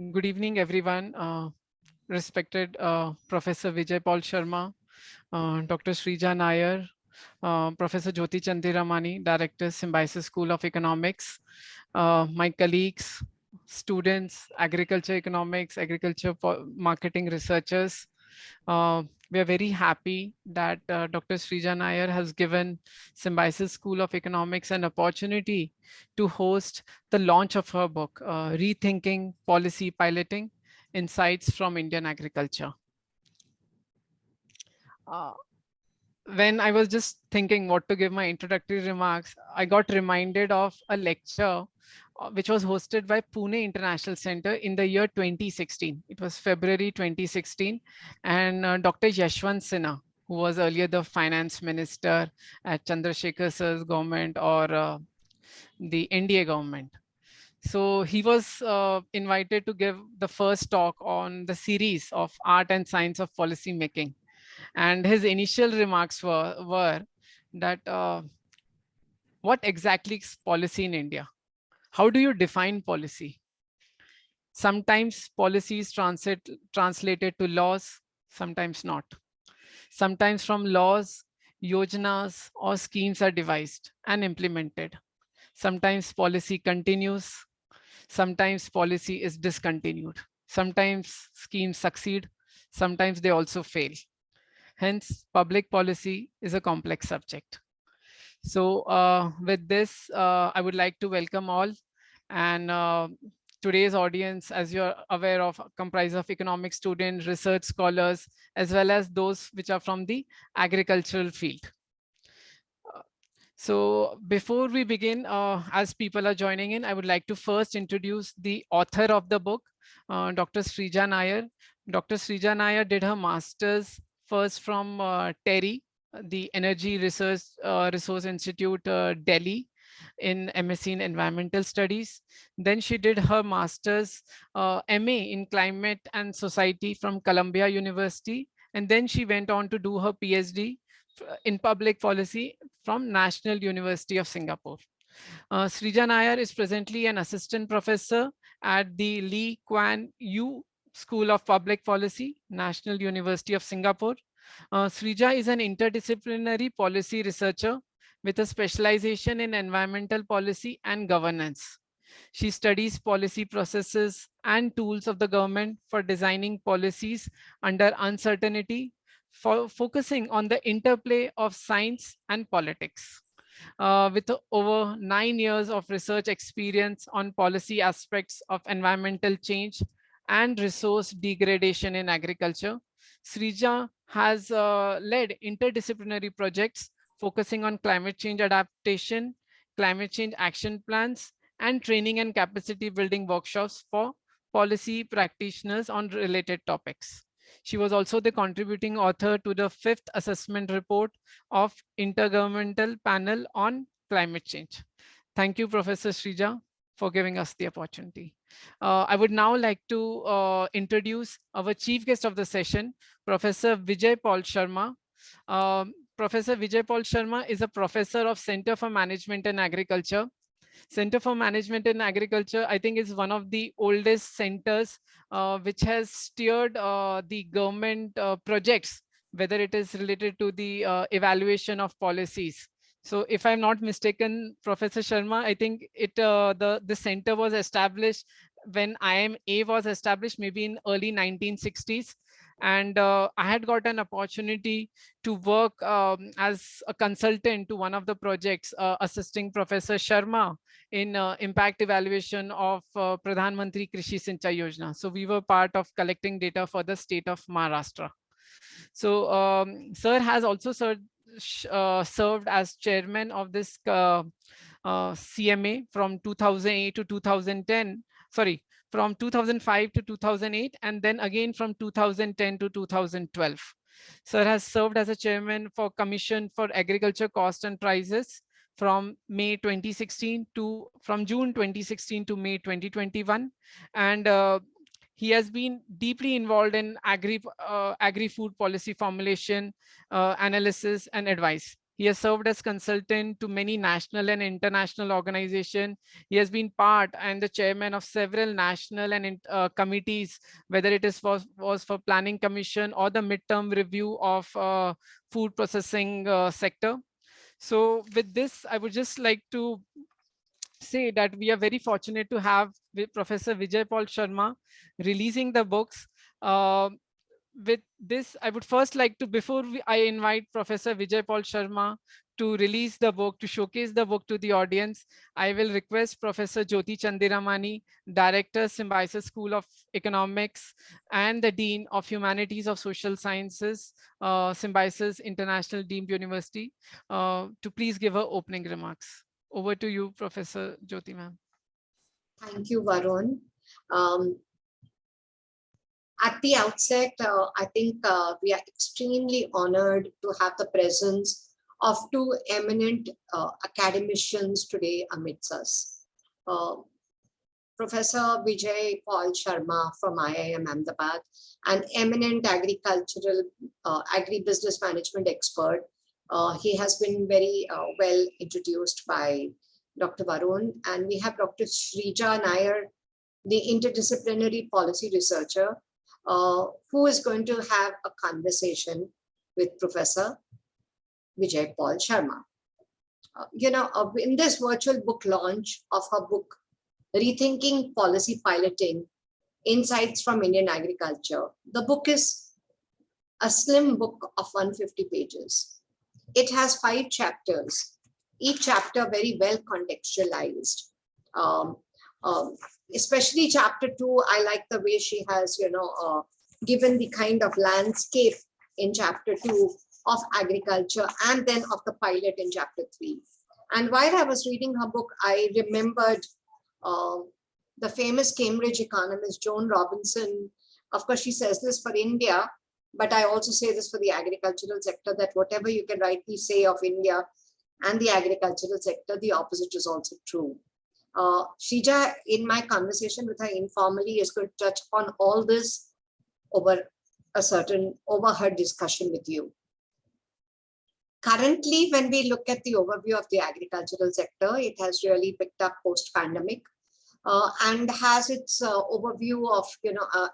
Good evening, everyone. Respected Professor Vijay Paul Sharma, Dr. Srija Nair, Professor Jyoti Chandiramani, Director, Symbiosis School of Economics, my colleagues, students, agriculture economics, marketing researchers. We are very happy that Dr. Srija Nair has given Symbiosis School of Economics an opportunity to host the launch of her book, Rethinking Policy Piloting Insights from Indian Agriculture. Uh, when I was just thinking what to give my introductory remarks, I got reminded of a lecture which was hosted by Pune International Center in the year 2016. It was February 2016, and Dr. Yashwant Sinha, who was earlier the finance minister at Chandrasekhar Sir's government or the NDA government. So he was invited to give the first talk on the series of art and science of policy making. And his initial remarks were that what exactly is policy in India? How do you define policy? Sometimes policy is translated to laws, sometimes not. Sometimes from laws, yojanas or schemes are devised and implemented. Sometimes policy continues, sometimes policy is discontinued. Sometimes schemes succeed, sometimes they also fail. Hence, public policy is a complex subject. So with this, I would like to welcome all. And today's audience, as you're aware of, comprise of economic students, research scholars, as well as those which are from the agricultural field. So before we begin, as people are joining in, I would like to first introduce the author of the book, Dr. Srija Nair. Dr. Srija Nair did her master's first from TERI, the Energy Resource Institute, Delhi, in MSc in Environmental Studies. Then she did her master's MA in Climate and Society from Columbia University. And then she went on to do her PhD in Public Policy from National University of Singapore. Srija Nair is presently an assistant professor at the Lee Kuan Yew School of Public Policy, National University of Singapore. Srija is an interdisciplinary policy researcher with a specialization in environmental policy and governance. She studies policy processes and tools of the government for designing policies under uncertainty, focusing on the interplay of science and politics. With over 9 years of research experience on policy aspects of environmental change and resource degradation in agriculture, Srija has led interdisciplinary projects focusing on climate change adaptation, climate change action plans, and training and capacity building workshops for policy practitioners on related topics. She was also the contributing author to the 5th assessment report of Intergovernmental Panel on Climate Change. Thank you, Professor Srija, for giving us the opportunity. I would now like to introduce our chief guest of the session, Professor Vijay Paul Sharma. Professor Vijay Paul Sharma is a professor of Center for Management and Agriculture. Center for Management in Agriculture, I think, is one of the oldest centers which has steered the government projects, whether it is related to the evaluation of policies. So if I'm not mistaken, Professor Sharma, I think the center was established when IMA was established, maybe in early 1960s. And I had got an opportunity to work as a consultant to one of the projects, assisting Professor Sharma in impact evaluation of Pradhan Mantri Krishi Sinchai Yojana. So we were part of collecting data for the state of Maharashtra. So Sir has also served as chairman of this CMA from 2008 to 2010. Sorry, from 2005 to 2008, and then again from 2010 to 2012. Sir has served as a chairman for Commission for Agriculture Cost and Prices from May 2016 to from June 2016 to May 2021, and he has been deeply involved in agri-food policy formulation, analysis, and advice. He has served as consultant to many national and international organizations. He has been part and the chairman of several national and committees, whether it is was for planning commission or the midterm review of food processing sector. So with this, I would just like to say that we are very fortunate to have Professor Vijay Paul Sharma releasing the books. With this, I would first like to, before I invite Professor Vijay Paul Sharma to release the book, to showcase the book to the audience, I will request Professor Jyoti Chandiramani, Director, Symbiosis School of Economics, and the Dean of Humanities of Social Sciences, Symbiosis International Deemed University, to please give her opening remarks. Over to you, Professor Jyoti, ma'am. Thank you, Varun. At the outset, I think we are extremely honored to have the presence of two eminent academicians today amidst us. Professor Vijay Paul Sharma from IIM Ahmedabad, an eminent agricultural agribusiness management expert. He has been very well introduced by Dr. Varun, and we have Dr. Srija Nair, the interdisciplinary policy researcher, who is going to have a conversation with Professor Vijay Paul Sharma. In this virtual book launch of her book, Rethinking Policy Piloting, Insights from Indian Agriculture, the book is a slim book of 150 pages. It has 5 chapters, each chapter very well contextualized. Especially chapter 2, I like the way she has, given the kind of landscape in chapter 2 of agriculture and then of the pilot in chapter 3. And while I was reading her book, I remembered the famous Cambridge economist Joan Robinson. Of course, she says this for India, but I also say this for the agricultural sector, that whatever you can rightly say of India and the agricultural sector, the opposite is also true. Shrija, in my conversation with her informally, is going to touch upon all this over her discussion with you. Currently, when we look at the overview of the agricultural sector, it has really picked up post-pandemic and has its overview of,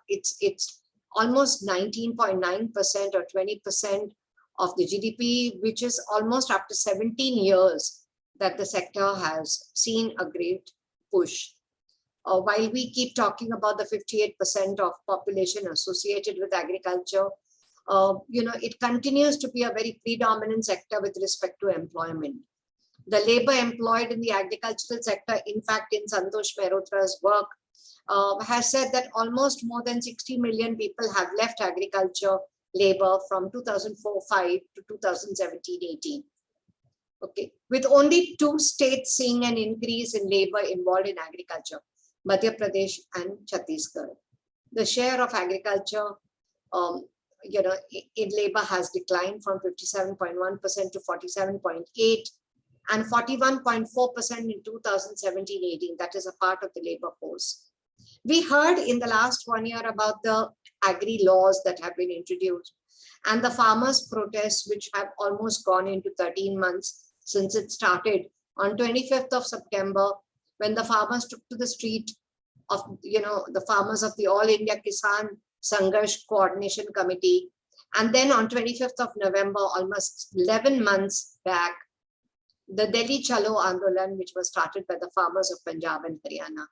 it's almost 19.9% or 20% of the GDP, which is almost after 17 years that the sector has seen a great push. While we keep talking about the 58% of population associated with agriculture, it continues to be a very predominant sector with respect to employment. The labor employed in the agricultural sector, in fact, in Santosh Mehrotra's work, has said that almost more than 60 million people have left agriculture labor from 2004-05 to 2017-18. Okay, with only 2 states seeing an increase in labor involved in agriculture, Madhya Pradesh and Chhattisgarh. The share of agriculture, in labor has declined from 57.1% to 47.8% and 41.4% in 2017-18. That is a part of the labor force. We heard in the last 1 year about the agri laws that have been introduced and the farmers' protests, which have almost gone into 13 months since it started on 25th of September, when the farmers took to the street of, the farmers of the All India Kisan Sangharsh Coordination Committee. And then on 25th of November, almost 11 months back, the Delhi Chalo Andolan, which was started by the farmers of Punjab and Haryana.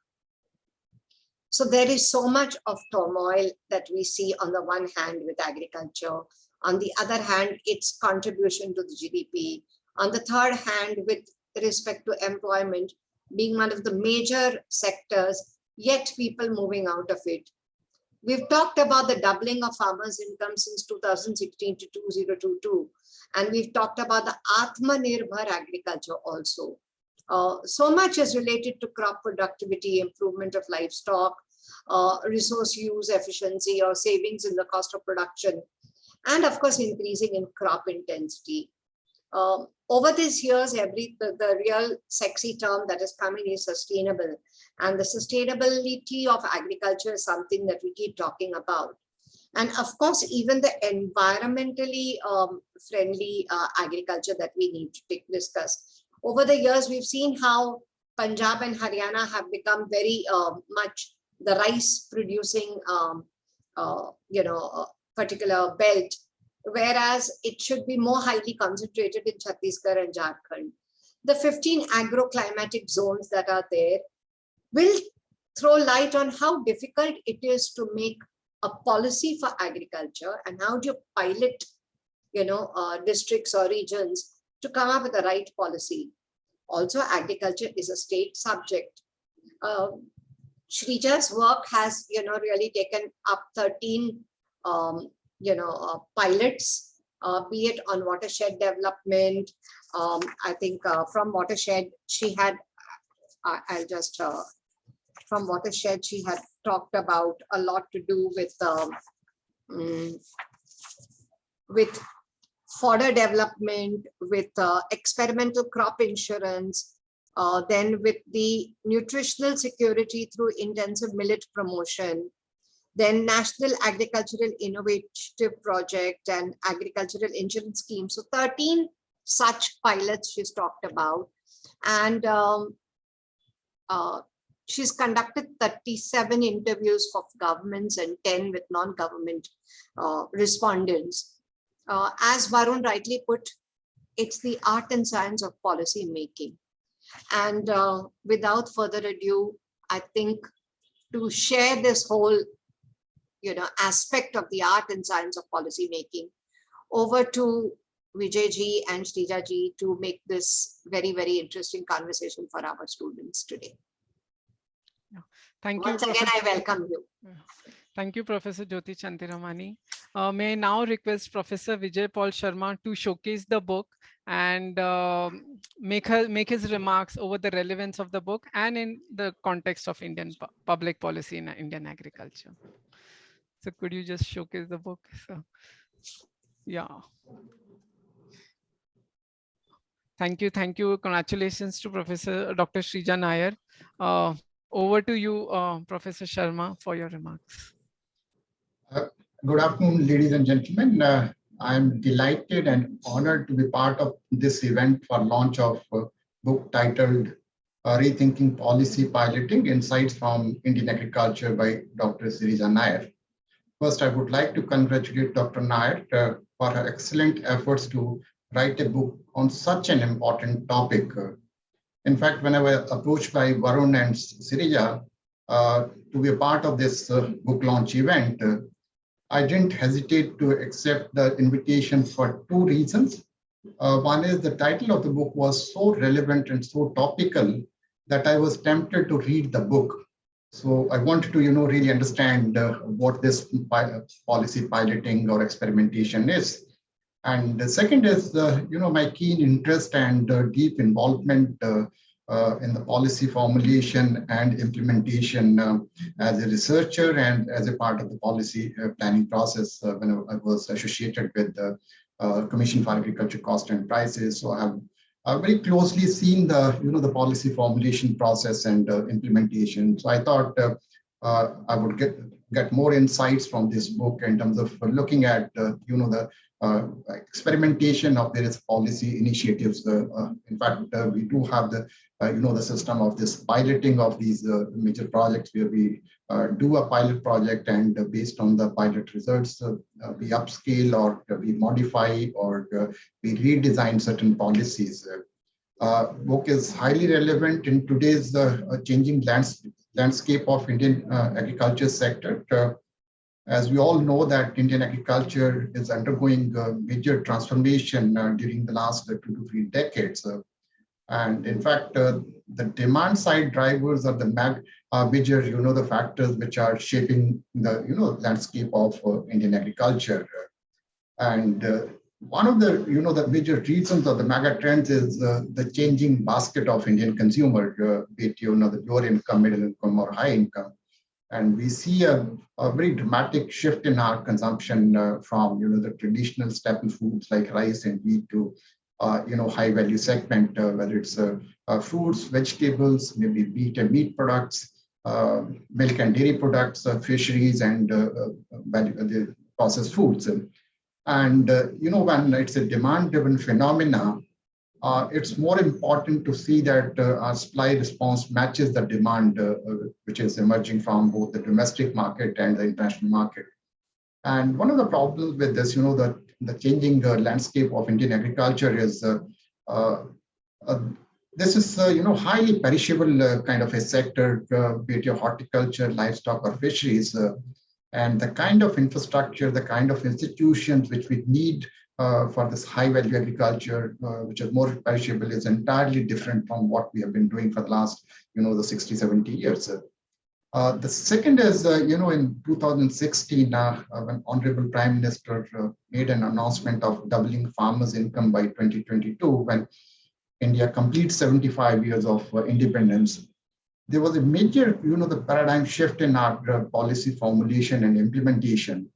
So there is so much of turmoil that we see on the one hand with agriculture, on the other hand, its contribution to the GDP, on the third hand, with respect to employment being one of the major sectors, yet people moving out of it. We've talked about the doubling of farmers' income since 2016 to 2022, and we've talked about the Atmanirbhar agriculture also. So much is related to crop productivity, improvement of livestock, resource use efficiency or savings in the cost of production, and of course, increasing in crop intensity. Over these years, the real sexy term that is coming is sustainable. And the sustainability of agriculture is something that we keep talking about. And of course, even the environmentally friendly agriculture that we need to discuss. Over the years, we've seen how Punjab and Haryana have become very much the rice producing, particular belt, whereas it should be more highly concentrated in Chhattisgarh and Jharkhand. The 15 agroclimatic zones that are there will throw light on how difficult it is to make a policy for agriculture and how do you pilot, districts or regions to come up with the right policy. Also, agriculture is a state subject. Srija's work has, really taken up 13, pilots, be it on watershed development. I think from watershed, she had, I'll just, from watershed, she had talked about a lot to do with fodder development, with experimental crop insurance, then with the nutritional security through intensive millet promotion, then National Agricultural Innovative Project and Agricultural Insurance Scheme. So 13 such pilots she's talked about. And she's conducted 37 interviews for governments and 10 with non-government respondents. As Varun rightly put, it's the art and science of policy making. And without further ado, I think to share this whole, aspect of the art and science of policy making, over to Vijay ji and Srija ji to make this very, very interesting conversation for our students today. Thank you. Once again, I welcome you. Thank you, Professor Jyoti Chantiramani. May I now request Professor Vijay Paul Sharma to showcase the book and make his remarks over the relevance of the book and in the context of Indian public policy in Indian agriculture. So could you just showcase the book? So, yeah. Thank you. Thank you. Congratulations to Professor Dr. Srija Nair. Over to you, Professor Sharma, for your remarks. Good afternoon, ladies and gentlemen. I'm delighted and honored to be part of this event for launch of a book titled Rethinking Policy Piloting Insights from Indian Agriculture by Dr. Srija Nair. First, I would like to congratulate Dr. Nair for her excellent efforts to write a book on such an important topic. In fact, when I was approached by Varun and Srija to be a part of this book launch event, I didn't hesitate to accept the invitation for two reasons. One is the title of the book was so relevant and so topical that I was tempted to read the book. So I wanted to, really understand what this policy piloting or experimentation is. And the second is, my keen interest and deep involvement in the policy formulation and implementation as a researcher and as a part of the policy planning process when I was associated with the Commission for Agriculture Cost and Prices. So I have very closely seen the, the policy formulation process and implementation. So I thought I would get more insights from this book in terms of looking at, the experimentation of various policy initiatives. In fact, we do have the, the system of this piloting of these major projects where we do a pilot project and based on the pilot results, we upscale or we modify or we redesign certain policies. Book is highly relevant in today's changing landscape of Indian agriculture sector. As we all know that Indian agriculture is undergoing major transformation during the last 2 to 3 decades. And in fact, the demand side drivers are the major, the factors which are shaping the, landscape of Indian agriculture. And one of the, the major reasons of the mega trends is the changing basket of Indian consumer, be it, the lower income, middle income, or high income. And we see a very dramatic shift in our consumption from, the traditional staple foods like rice and wheat to, high value segment, whether it's fruits, vegetables, maybe meat and meat products, milk and dairy products, fisheries, and the processed foods. And when it's a demand-driven phenomena, it's more important to see that our supply response matches the demand which is emerging from both the domestic market and the international market. And one of the problems with this, the changing landscape of Indian agriculture is this is highly perishable kind of a sector, be it your horticulture, livestock, or fisheries. And the kind of infrastructure, the kind of institutions which we need for this high value agriculture, which is more perishable, is entirely different from what we have been doing for the last, the 60, 70 years. The second is, in 2016, when Honorable Prime Minister made an announcement of doubling farmers' income by 2022, when India completes 75 years of independence, there was a major, the paradigm shift in our policy formulation and implementation.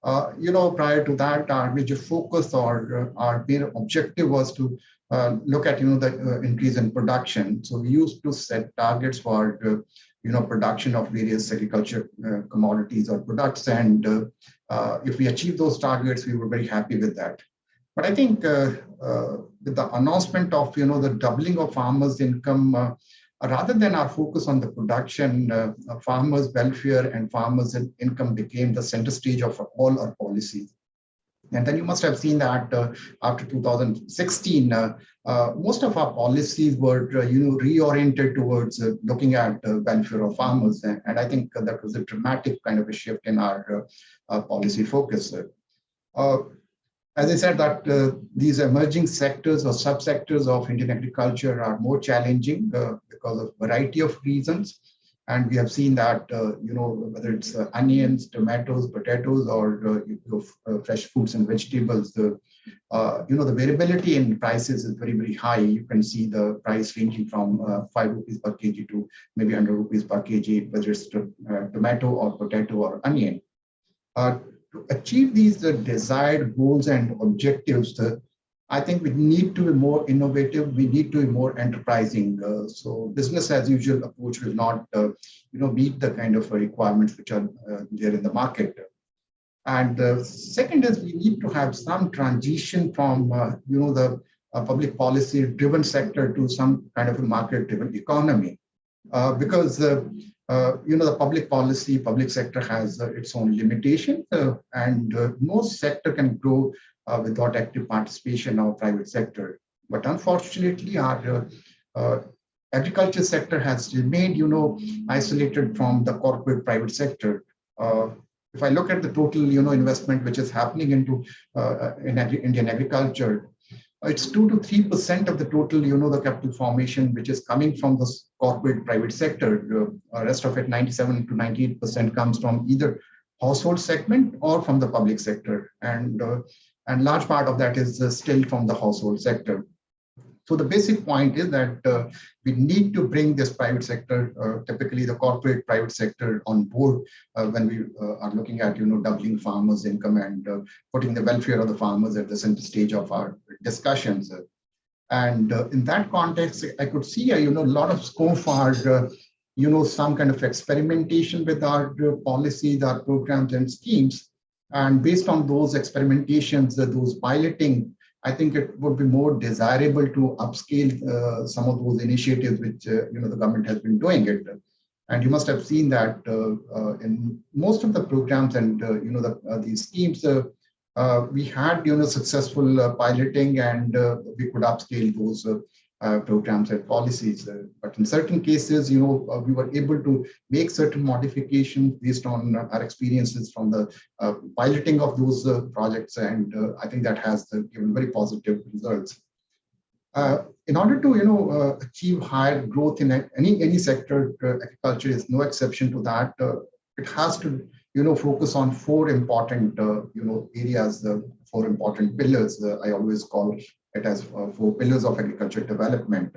Prior to that, our major focus or our main objective was to look at, the increase in production. So we used to set targets for, production of various agriculture commodities or products. And if we achieved those targets, we were very happy with that. But I think with the announcement of, the doubling of farmers' income, rather than our focus on the production, farmers' welfare and farmers' income became the center stage of all our policies. And then you must have seen that after 2016, most of our policies were, reoriented towards looking at welfare of farmers. And I think that was a dramatic kind of a shift in our policy focus. As I said, that these emerging sectors or subsectors of Indian agriculture are more challenging because of a variety of reasons. And we have seen that, whether it's onions, tomatoes, potatoes, or fresh fruits and vegetables, the variability in prices is very, very high. You can see the price ranging from 5 rupees per kg to maybe 100 rupees per kg, whether it's tomato or potato or onion. To achieve these desired goals and objectives, I think we need to be more innovative. We need to be more enterprising. So business as usual approach will not, meet the kind of requirements which are there in the market. And second is we need to have some transition from, the public policy driven sector to some kind of a market driven economy, because the public policy, public sector has its own limitations, and no sector can grow without active participation of private sector. But unfortunately, our agriculture sector has remained, isolated from the corporate private sector. If I look at the total, investment which is happening into Indian agriculture, it's 2 to 3% of the total, the capital formation, which is coming from the corporate private sector. Rest of it, 97 to 98% comes from either household segment or from the public sector. And large part of that is still from the household sector. So the basic point is that we need to bring this private sector, typically the corporate private sector, on board when we are looking at, doubling farmers' income and putting the welfare of the farmers at the center stage of our discussions. And in that context, I could see, a lot of scope for, some kind of experimentation with our policies, our programs and schemes. And based on those experimentations, those piloting, I think it would be more desirable to upscale some of those initiatives which the government has been doing it. And you must have seen that in most of the programs and these schemes, we had successful piloting, and we could upscale those programs and policies. But in certain cases, we were able to make certain modifications based on our experiences from the piloting of those projects. And I think that has given very positive results. In order to achieve higher growth in any sector, agriculture is no exception to that. It has to focus on 4 important areas, 4 important pillars. I always call it as 4 pillars of agriculture development.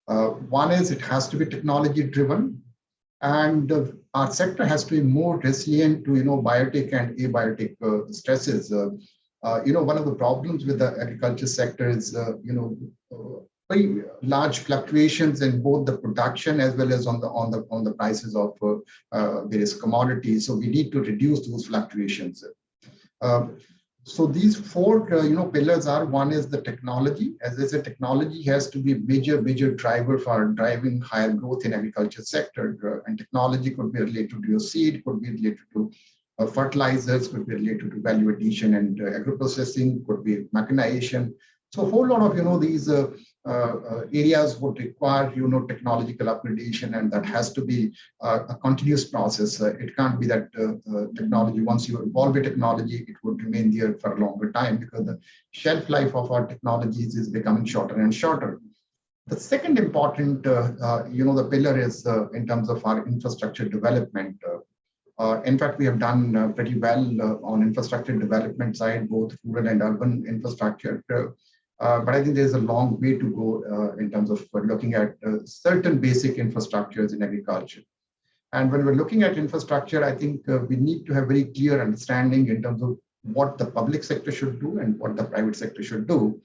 One is it has to be technology driven, and our sector has to be more resilient to biotic and abiotic stresses. One of the problems with the agriculture sector is very large fluctuations in both the production as well as on the prices of various commodities. So we need to reduce those fluctuations. So these four, pillars are: one is the technology. As I said, technology has to be a major driver for driving higher growth in agriculture sector. And technology could be related to your seed, could be related to fertilizers, could be related to value addition and agro-processing, could be mechanization. So a whole lot of, these areas would require, technological upgradation, and that has to be a continuous process. It can't be that technology, once you evolve a technology, it would remain there for a longer time, because the shelf life of our technologies is becoming shorter and shorter. The second important, the pillar is in terms of our infrastructure development. In fact, we have done pretty well on infrastructure development side, both rural and urban infrastructure. But I think there's a long way to go in terms of looking at certain basic infrastructures in agriculture. And when we're looking at infrastructure, I think we need to have very clear understanding in terms of what the public sector should do and what the private sector should do,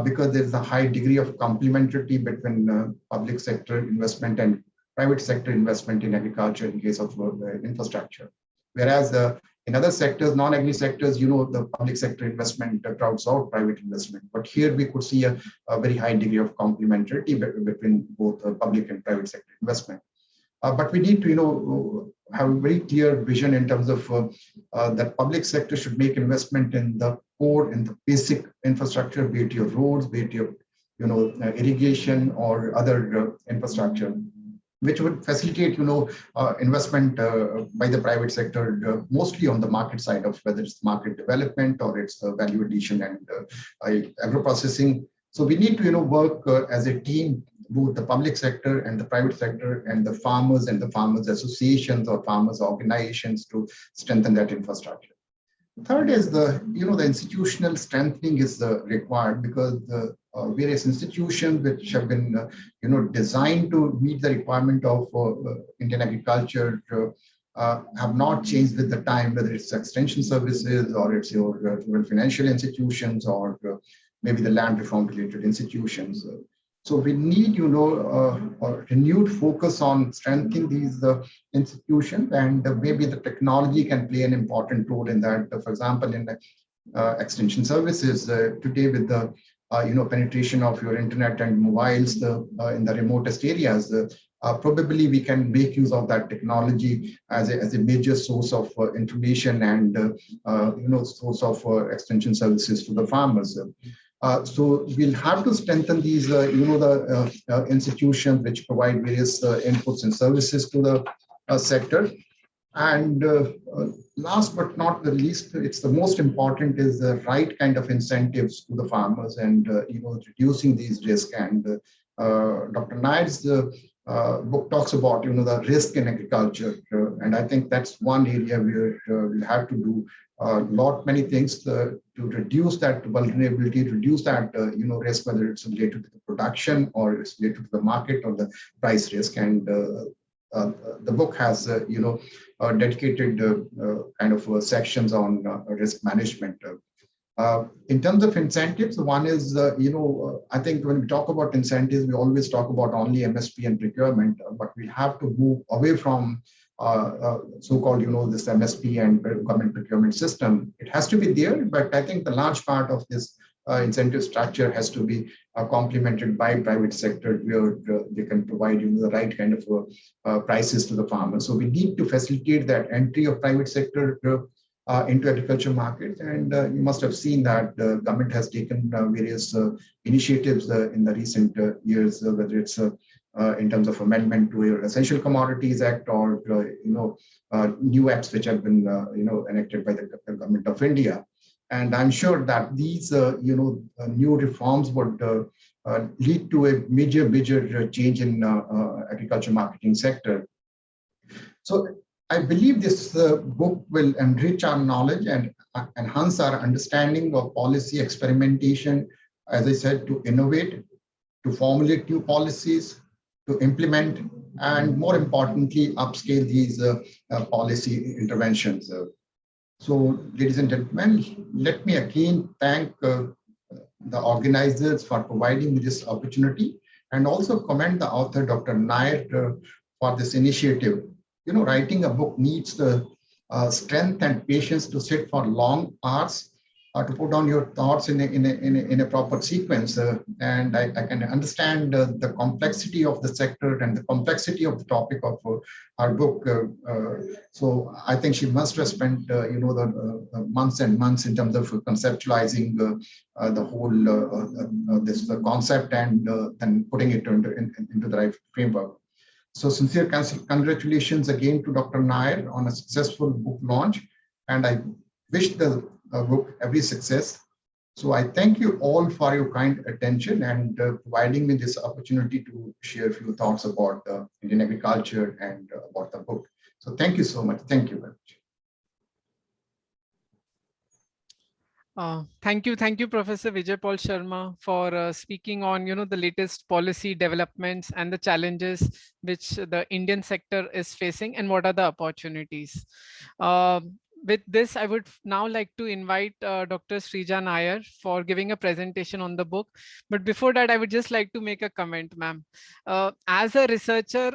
because there's a high degree of complementarity between public sector investment and private sector investment in agriculture in case of infrastructure. Whereas in other sectors, non-agri sectors, the public sector investment crowds out private investment. But here we could see a very high degree of complementarity between both public and private sector investment. But we need to, have a very clear vision in terms of that public sector should make investment in the core, in the basic infrastructure, be it your roads, be it your, irrigation or other infrastructure, which would facilitate, investment by the private sector, mostly on the market side of whether it's market development or it's value addition and agro-processing. So we need to, work as a team, both the public sector and the private sector and the farmers and the farmers associations or farmers organizations to strengthen that infrastructure. Third is the institutional strengthening is required, because the various institutions which have been designed to meet the requirement of Indian agriculture have not changed with the time, whether it's extension services or it's your financial institutions or maybe the land reform related institutions. So we need, a renewed focus on strengthening these institutions, and maybe the technology can play an important role in that. For example, in extension services today, with the penetration of your internet and mobiles in the remotest areas, probably we can make use of that technology as a major source of information and source of extension services to the farmers. So we'll have to strengthen these, the institutions which provide various inputs and services to the sector. And last but not the least, it's the most important, is the right kind of incentives to the farmers and reducing these risks. And Dr. Nair's book talks about the risk in agriculture, and I think that's one area where we'll have to do many things to reduce that vulnerability, reduce that risk, whether it's related to the production or it's related to the market or the price risk. And the book has dedicated kind of sections on risk management. In terms of incentives, one is, I think when we talk about incentives, we always talk about only MSP and procurement, but we have to move away from so-called, this MSP and government procurement system. It has to be there, but I think the large part of this incentive structure has to be complemented by private sector, where they can provide the right kind of prices to the farmers. So we need to facilitate that entry of private sector into agriculture market. And you must have seen that the government has taken various initiatives in the recent years, whether it's in terms of amendment to your Essential Commodities Act or new acts which have been enacted by the government of India. And I'm sure that these new reforms would lead to a major change in agriculture marketing sector. So I believe this book will enrich our knowledge and enhance our understanding of policy experimentation, as I said, to innovate, to formulate new policies, to implement, and more importantly, upscale these policy interventions. So, ladies and gentlemen, let me again thank the organizers for providing me this opportunity, and also commend the author, Dr. Nair, for this initiative. Writing a book needs the strength and patience to sit for long hours, to put down your thoughts in a proper sequence. And I can understand the complexity of the sector and the complexity of the topic of our book. So I think she must have spent, the months and months in terms of conceptualizing the whole this concept and then putting it into the right framework. So sincere congratulations again to Dr. Nair on a successful book launch, and I wish the book every success. So I thank you all for your kind attention and providing me this opportunity to share a few thoughts about Indian agriculture and about the book. So thank you so much. Thank you very much. Thank you, Professor Vijay Paul Sharma, for speaking on the latest policy developments and the challenges which the Indian sector is facing and what are the opportunities. With this, I would now like to invite Dr. Srija Nair for giving a presentation on the book. But before that, I would just like to make a comment, ma'am. As a researcher,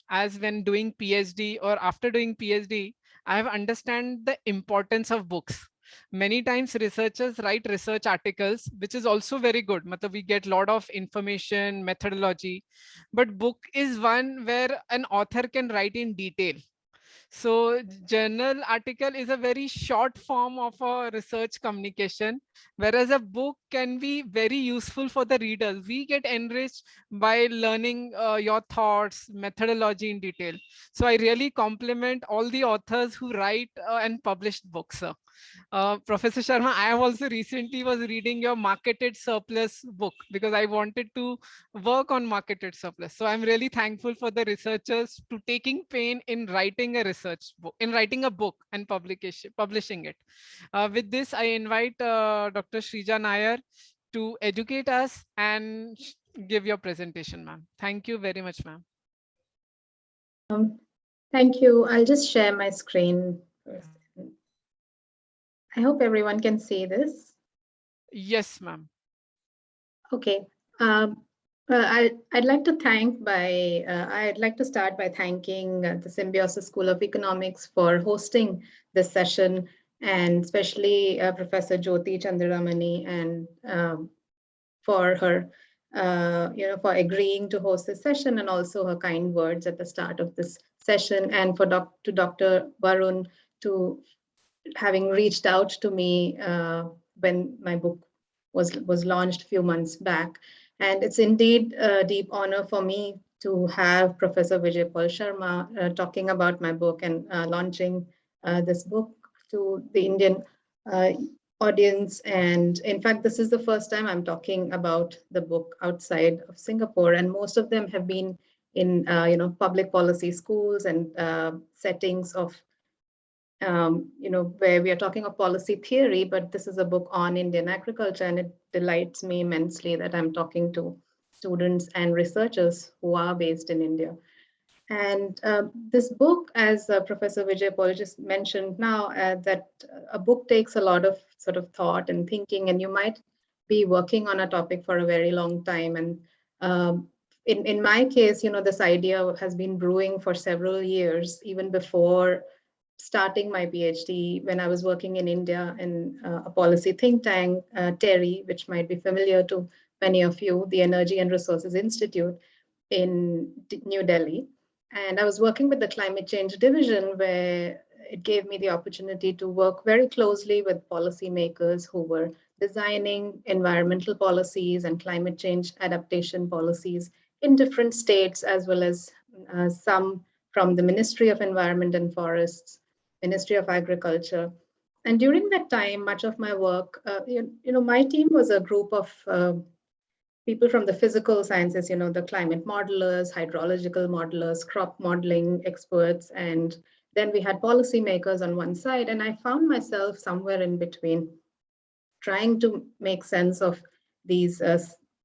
as when doing PhD or after doing PhD, I have understand the importance of books. Many times researchers write research articles, which is also very good. Matlab, we get a lot of information, methodology, but book is one where an author can write in detail. So journal article is a very short form of a research communication, whereas a book can be very useful for the readers. We get enriched by learning your thoughts, methodology in detail. So I really compliment all the authors who write and publish books. Professor Sharma, I have also recently was reading your marketed surplus book because I wanted to work on marketed surplus. So I'm really thankful for the researchers to taking pain in writing a research book, in writing a book and publishing it. With this, I invite Dr. Srija Nair to educate us and give your presentation, ma'am. Thank you very much, ma'am. Thank you. I'll just share my screen. I hope everyone can see this. Yes, ma'am. Okay. I'd like to start by thanking the Symbiosis School of Economics for hosting this session, and especially Professor Jyoti Chandraramani and for her, for agreeing to host this session, and also her kind words at the start of this session, and for Dr. Varun to having reached out to me when my book was launched a few months back. And it's indeed a deep honor for me to have Professor Vijay Paul Sharma talking about my book and launching this book to the Indian audience. And in fact, this is the first time I'm talking about the book outside of Singapore, and most of them have been in public policy schools and settings of where we are talking of policy theory, but this is a book on Indian agriculture, and it delights me immensely that I'm talking to students and researchers who are based in India. And this book, as Professor Vijay Paul just mentioned now, that a book takes a lot of sort of thought and thinking, and you might be working on a topic for a very long time. And in my case, this idea has been brewing for several years, even before starting my PhD, when I was working in India in a policy think tank, TERI, which might be familiar to many of you, the Energy and Resources Institute in New Delhi. And I was working with the Climate Change Division, where it gave me the opportunity to work very closely with policymakers who were designing environmental policies and climate change adaptation policies in different states, as well as some from the Ministry of Environment and Forests, Ministry of Agriculture. And during that time, much of my work, my team was a group of people from the physical sciences, the climate modelers, hydrological modelers, crop modeling experts, and then we had policymakers on one side. And I found myself somewhere in between, trying to make sense of these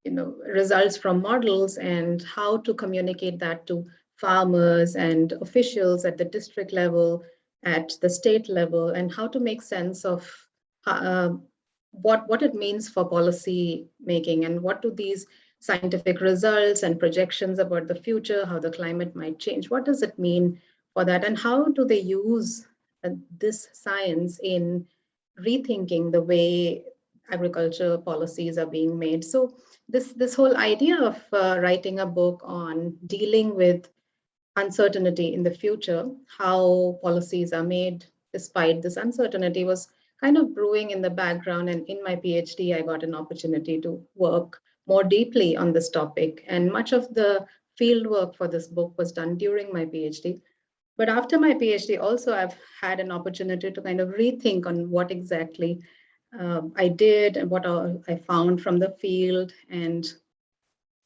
results from models and how to communicate that to farmers and officials at the district level, at the state level, and how to make sense of what it means for policy making, and what do these scientific results and projections about the future, how the climate might change, what does it mean for that, and how do they use this science in rethinking the way agriculture policies are being made. So this whole idea of writing a book on dealing with uncertainty in the future, how policies are made despite this uncertainty, was kind of brewing in the background. And in my PhD, I got an opportunity to work more deeply on this topic. And much of the field work for this book was done during my PhD. But after my PhD, also, I've had an opportunity to kind of rethink on what exactly I did and what I found from the field. And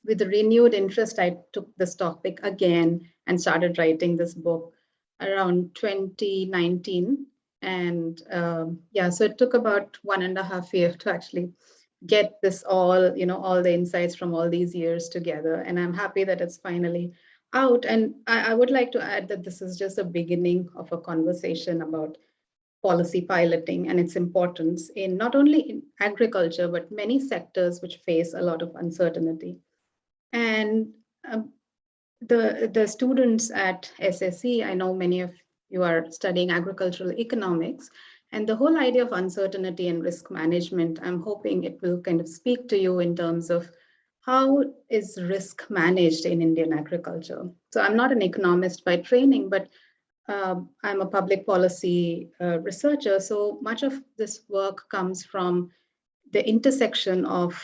with a renewed interest, I took this topic again and started writing this book around 2019. And yeah, so it took about 1.5 years to actually get this all, all the insights from all these years together. And I'm happy that it's finally out. And I would like to add that this is just a beginning of a conversation about policy piloting and its importance in not only in agriculture, but many sectors which face a lot of uncertainty. And the students at SSE, I know many of you are studying agricultural economics, and the whole idea of uncertainty and risk management, I'm hoping it will kind of speak to you in terms of how is risk managed in Indian agriculture. So I'm not an economist by training, but I'm a public policy researcher. So much of this work comes from the intersection of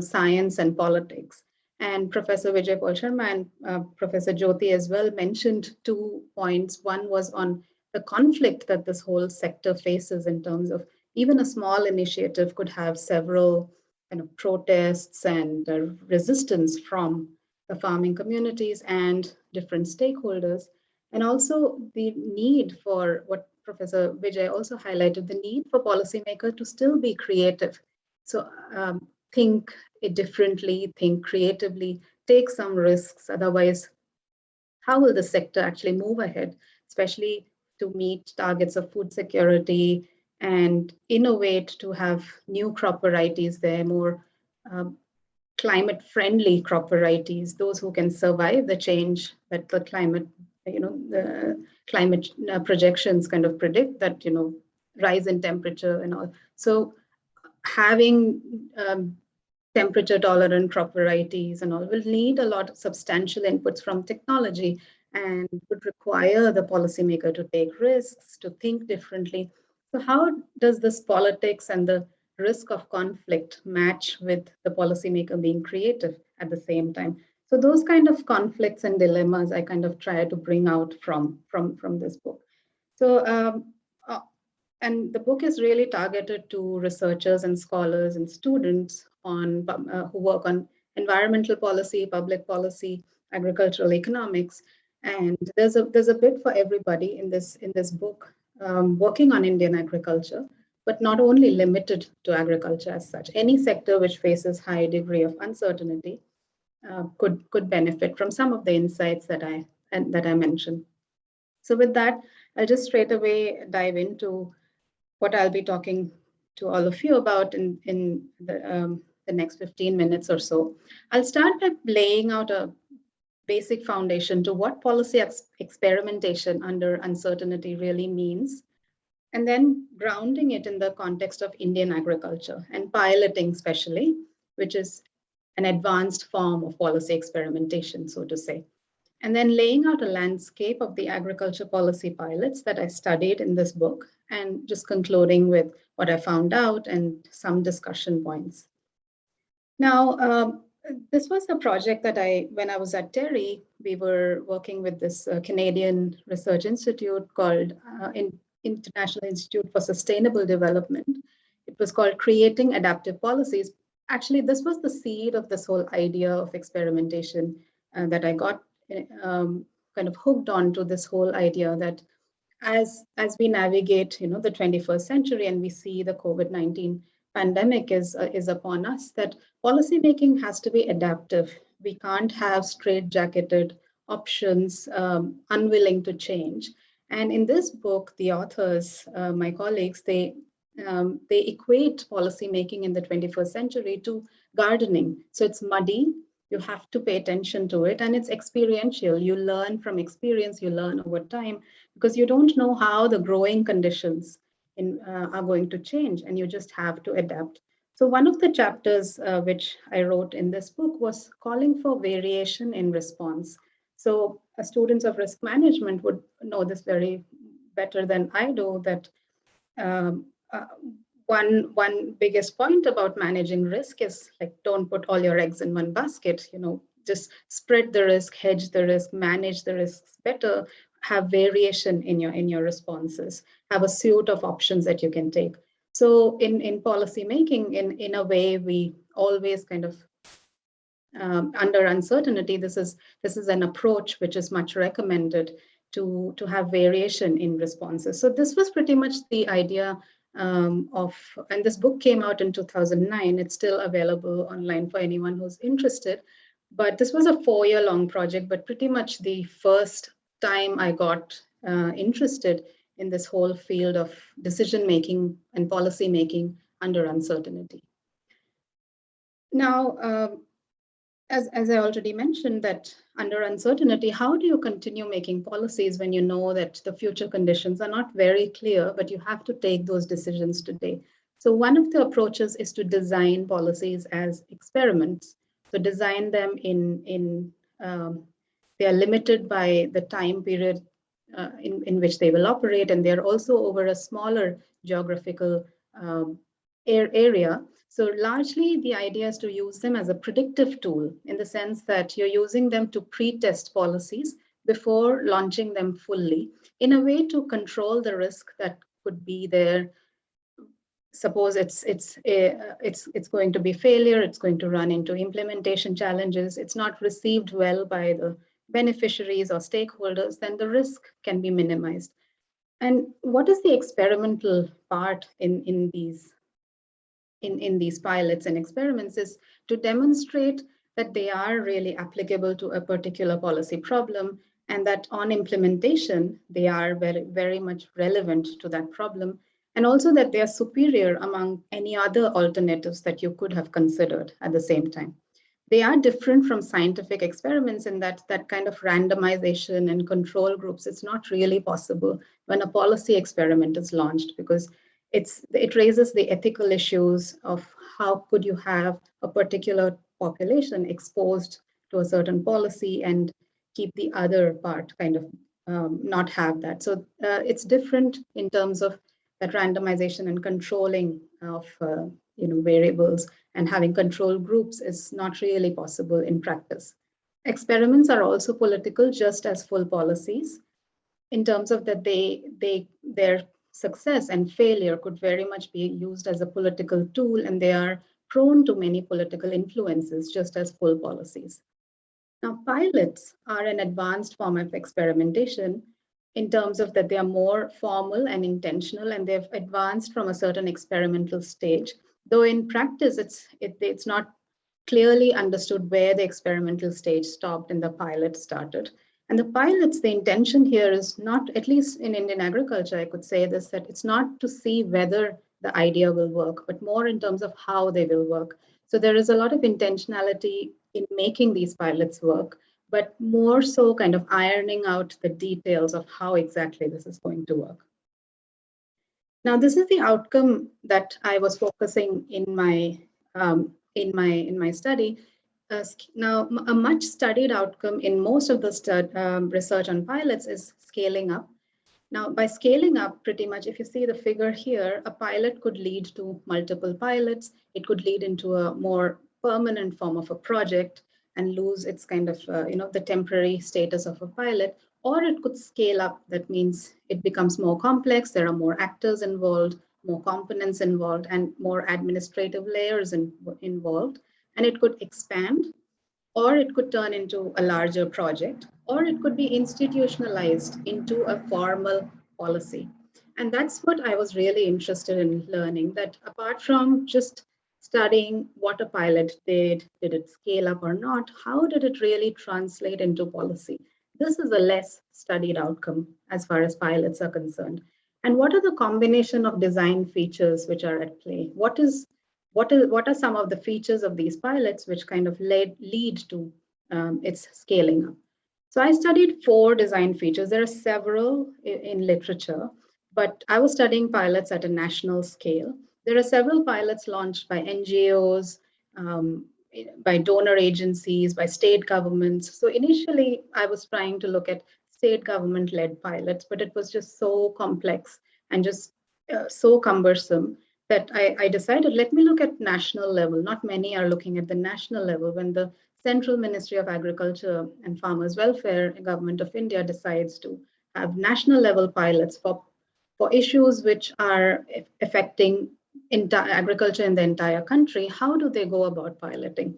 science and politics. And Professor Vijay Paul Sharma and Professor Jyoti as well mentioned 2 points. One was on the conflict that this whole sector faces in terms of even a small initiative could have several kind of protests and resistance from the farming communities and different stakeholders. And also the need for what Professor Vijay also highlighted, the need for policymakers to still be creative. So think it differently, think creatively, take some risks. Otherwise, how will the sector actually move ahead, especially to meet targets of food security and innovate to have new crop varieties there, more climate friendly crop varieties, those who can survive the change that the climate, the climate projections kind of predict, that, rise in temperature and all. So having temperature tolerant crop varieties and all will need a lot of substantial inputs from technology and would require the policymaker to take risks, to think differently. So how does this politics and the risk of conflict match with the policymaker being creative at the same time? So those kind of conflicts and dilemmas I kind of try to bring out from this book. So and the book is really targeted to researchers and scholars and students on who work on environmental policy, public policy, agricultural economics, and there's a bit for everybody in this book working on Indian agriculture, but not only limited to agriculture as such. Any sector which faces high degree of uncertainty could benefit from some of the insights that I mentioned. So with that, I'll just straight away dive into what I'll be talking to all of you about in the next 15 minutes or so. I'll start by laying out a basic foundation to what policy experimentation under uncertainty really means, and then grounding it in the context of Indian agriculture and piloting especially, which is an advanced form of policy experimentation, so to say. And then laying out a landscape of the agriculture policy pilots that I studied in this book, and just concluding with what I found out and some discussion points. Now, this was a project that when I was at TERI, we were working with this Canadian research institute called International Institute for Sustainable Development. It was called Creating Adaptive Policies. Actually, this was the seed of this whole idea of experimentation that I got kind of hooked on to this whole idea that as we navigate, the 21st century and we see the COVID-19 pandemic is upon us, that policymaking has to be adaptive. We can't have straight-jacketed options, unwilling to change. And in this book, the authors, my colleagues, they equate policymaking in the 21st century to gardening. So it's muddy, You have to pay attention to it, and it's experiential. You learn from experience, you learn over time, because you don't know how the growing conditions are going to change, and you just have to adapt. So one of the chapters which I wrote in this book was calling for variation in response. So students of risk management would know this very better than I do, that um, uh, one biggest point about managing risk is like, don't put all your eggs in one basket. Just spread the risk, hedge the risk, manage the risks better, have variation in your responses, have a suite of options that you can take. So in policy making, in a way, we always kind of under uncertainty, this is an approach which is much recommended to have variation in responses. So this was pretty much the idea and this book came out in 2009. It's still available online for anyone who's interested. But this was a 4-year-long project, but pretty much the first time I got interested in this whole field of decision making and policy making under uncertainty. Now, as I already mentioned, that under uncertainty, how do you continue making policies when you know that the future conditions are not very clear, but you have to take those decisions today? So one of the approaches is to design policies as experiments. So design them they are limited by the time period in which they will operate, and they're also over a smaller geographical area. So largely the idea is to use them as a predictive tool, in the sense that you're using them to pre-test policies before launching them fully, in a way to control the risk that could be there. Suppose it's going to be failure, it's going to run into implementation challenges, it's not received well by the beneficiaries or stakeholders, then the risk can be minimized. And what is the experimental part in these pilots and experiments is to demonstrate that they are really applicable to a particular policy problem, and that on implementation, they are very, very much relevant to that problem, and also that they are superior among any other alternatives that you could have considered at the same time. They are different from scientific experiments in that kind of randomization and control groups, it's not really possible when a policy experiment is launched, because it raises the ethical issues of how could you have a particular population exposed to a certain policy and keep the other part kind of not have that. So it's different in terms of that randomization and controlling of variables, and having control groups is not really possible in practice. Experiments are also political, just as full policies, in terms of that their success and failure could very much be used as a political tool, and they are prone to many political influences, just as full policies. Now, pilots are an advanced form of experimentation in terms of that they are more formal and intentional, and they've advanced from a certain experimental stage, though in practice, it's not clearly understood where the experimental stage stopped and the pilot started. And the pilots, the intention here is not, at least in Indian agriculture, I could say this, that it's not to see whether the idea will work, but more in terms of how they will work. So there is a lot of intentionality in making these pilots work, but more so kind of ironing out the details of how exactly this is going to work. Now, this is the outcome that I was focusing in my study. Now, a much studied outcome in most of the research on pilots is scaling up. Now, by scaling up, pretty much, if you see the figure here, a pilot could lead to multiple pilots. It could lead into a more permanent form of a project and lose its kind of, the temporary status of a pilot, or it could scale up. That means it becomes more complex. There are more actors involved, more components involved, and more administrative layers involved. And it could expand, or it could turn into a larger project, or it could be institutionalized into a formal policy. And that's what I was really interested in learning, that apart from just studying what a pilot did it scale up or not, how did it really translate into policy? This is a less studied outcome as far as pilots are concerned. And what are the combination of design features which are at play? What is what are some of the features of these pilots which kind of lead to its scaling up. So I studied 4 design features. There are several in literature, but I was studying pilots at a national scale. There are several pilots launched by NGOs, by donor agencies, by state governments. So initially, I was trying to look at state government-led pilots, but it was just so complex and just so cumbersome that I decided, let me look at national level. Not many are looking at the national level. When the Central Ministry of Agriculture and Farmers Welfare, Government of India decides to have national level pilots for issues which are affecting agriculture in the entire country, how do they go about piloting?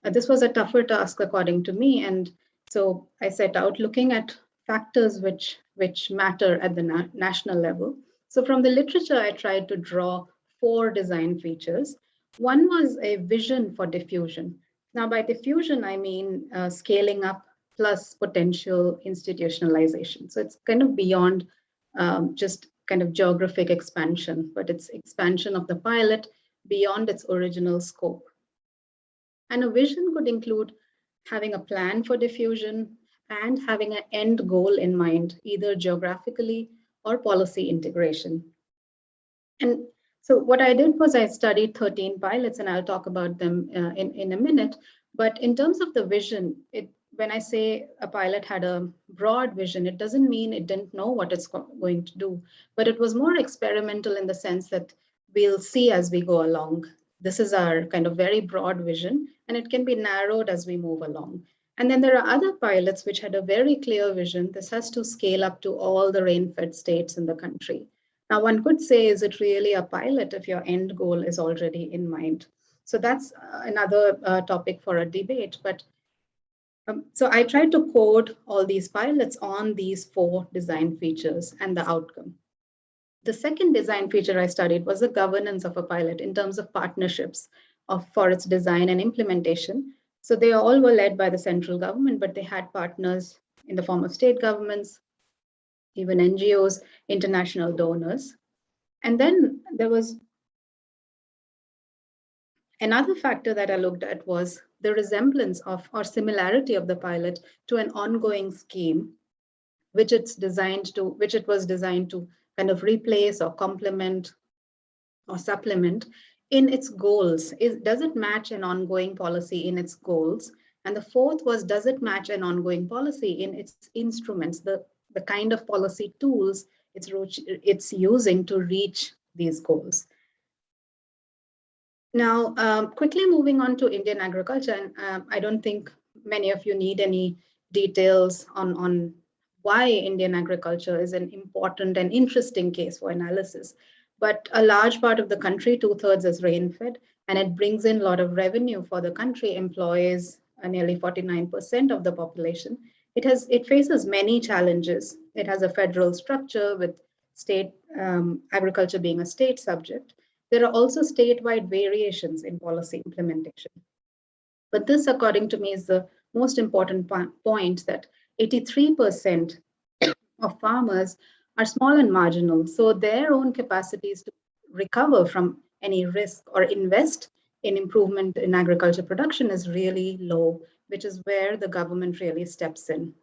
This was a tougher task according to me. And so I set out looking at factors which matter at the national level. So from the literature, I tried to draw 4 design features. One was a vision for diffusion. Now, by diffusion, I mean scaling up plus potential institutionalization. So it's kind of beyond just kind of geographic expansion, but it's expansion of the pilot beyond its original scope. And a vision could include having a plan for diffusion and having an end goal in mind, either geographically or policy integration. And so what I did was I studied 13 pilots, and I'll talk about them in a minute. But in terms of the vision, when I say a pilot had a broad vision, it doesn't mean it didn't know what it's going to do, but it was more experimental in the sense that we'll see as we go along. This is our kind of very broad vision, and it can be narrowed as we move along. And then there are other pilots which had a very clear vision. This has to scale up to all the rain-fed states in the country. Now, one could say, is it really a pilot if your end goal is already in mind? So that's another topic for a debate. But so I tried to code all these pilots on these 4 design features and the outcome. The second design feature I studied was the governance of a pilot in terms of partnerships for its design and implementation. So they all were led by the central government, but they had partners in the form of state governments, even NGOs, international donors. And then there was another factor that I looked at was the resemblance of or similarity of the pilot to an ongoing scheme, which it was designed to kind of replace or complement or supplement in its goals. Does it match an ongoing policy in its goals? And the fourth was, does it match an ongoing policy in its instruments, the kind of policy tools it's using to reach these goals? Now, quickly moving on to Indian agriculture, and I don't think many of you need any details on why Indian agriculture is an important and interesting case for analysis. But a large part of the country, 2/3 is rain-fed, and it brings in a lot of revenue for the country, employs nearly 49% of the population. It faces many challenges. It has a federal structure with state agriculture being a state subject. There are also statewide variations in policy implementation. But this, according to me, is the most important point, that 83% of farmers are small and marginal. So their own capacities to recover from any risk or invest in improvement in agriculture production is really low, which is where the government really steps in.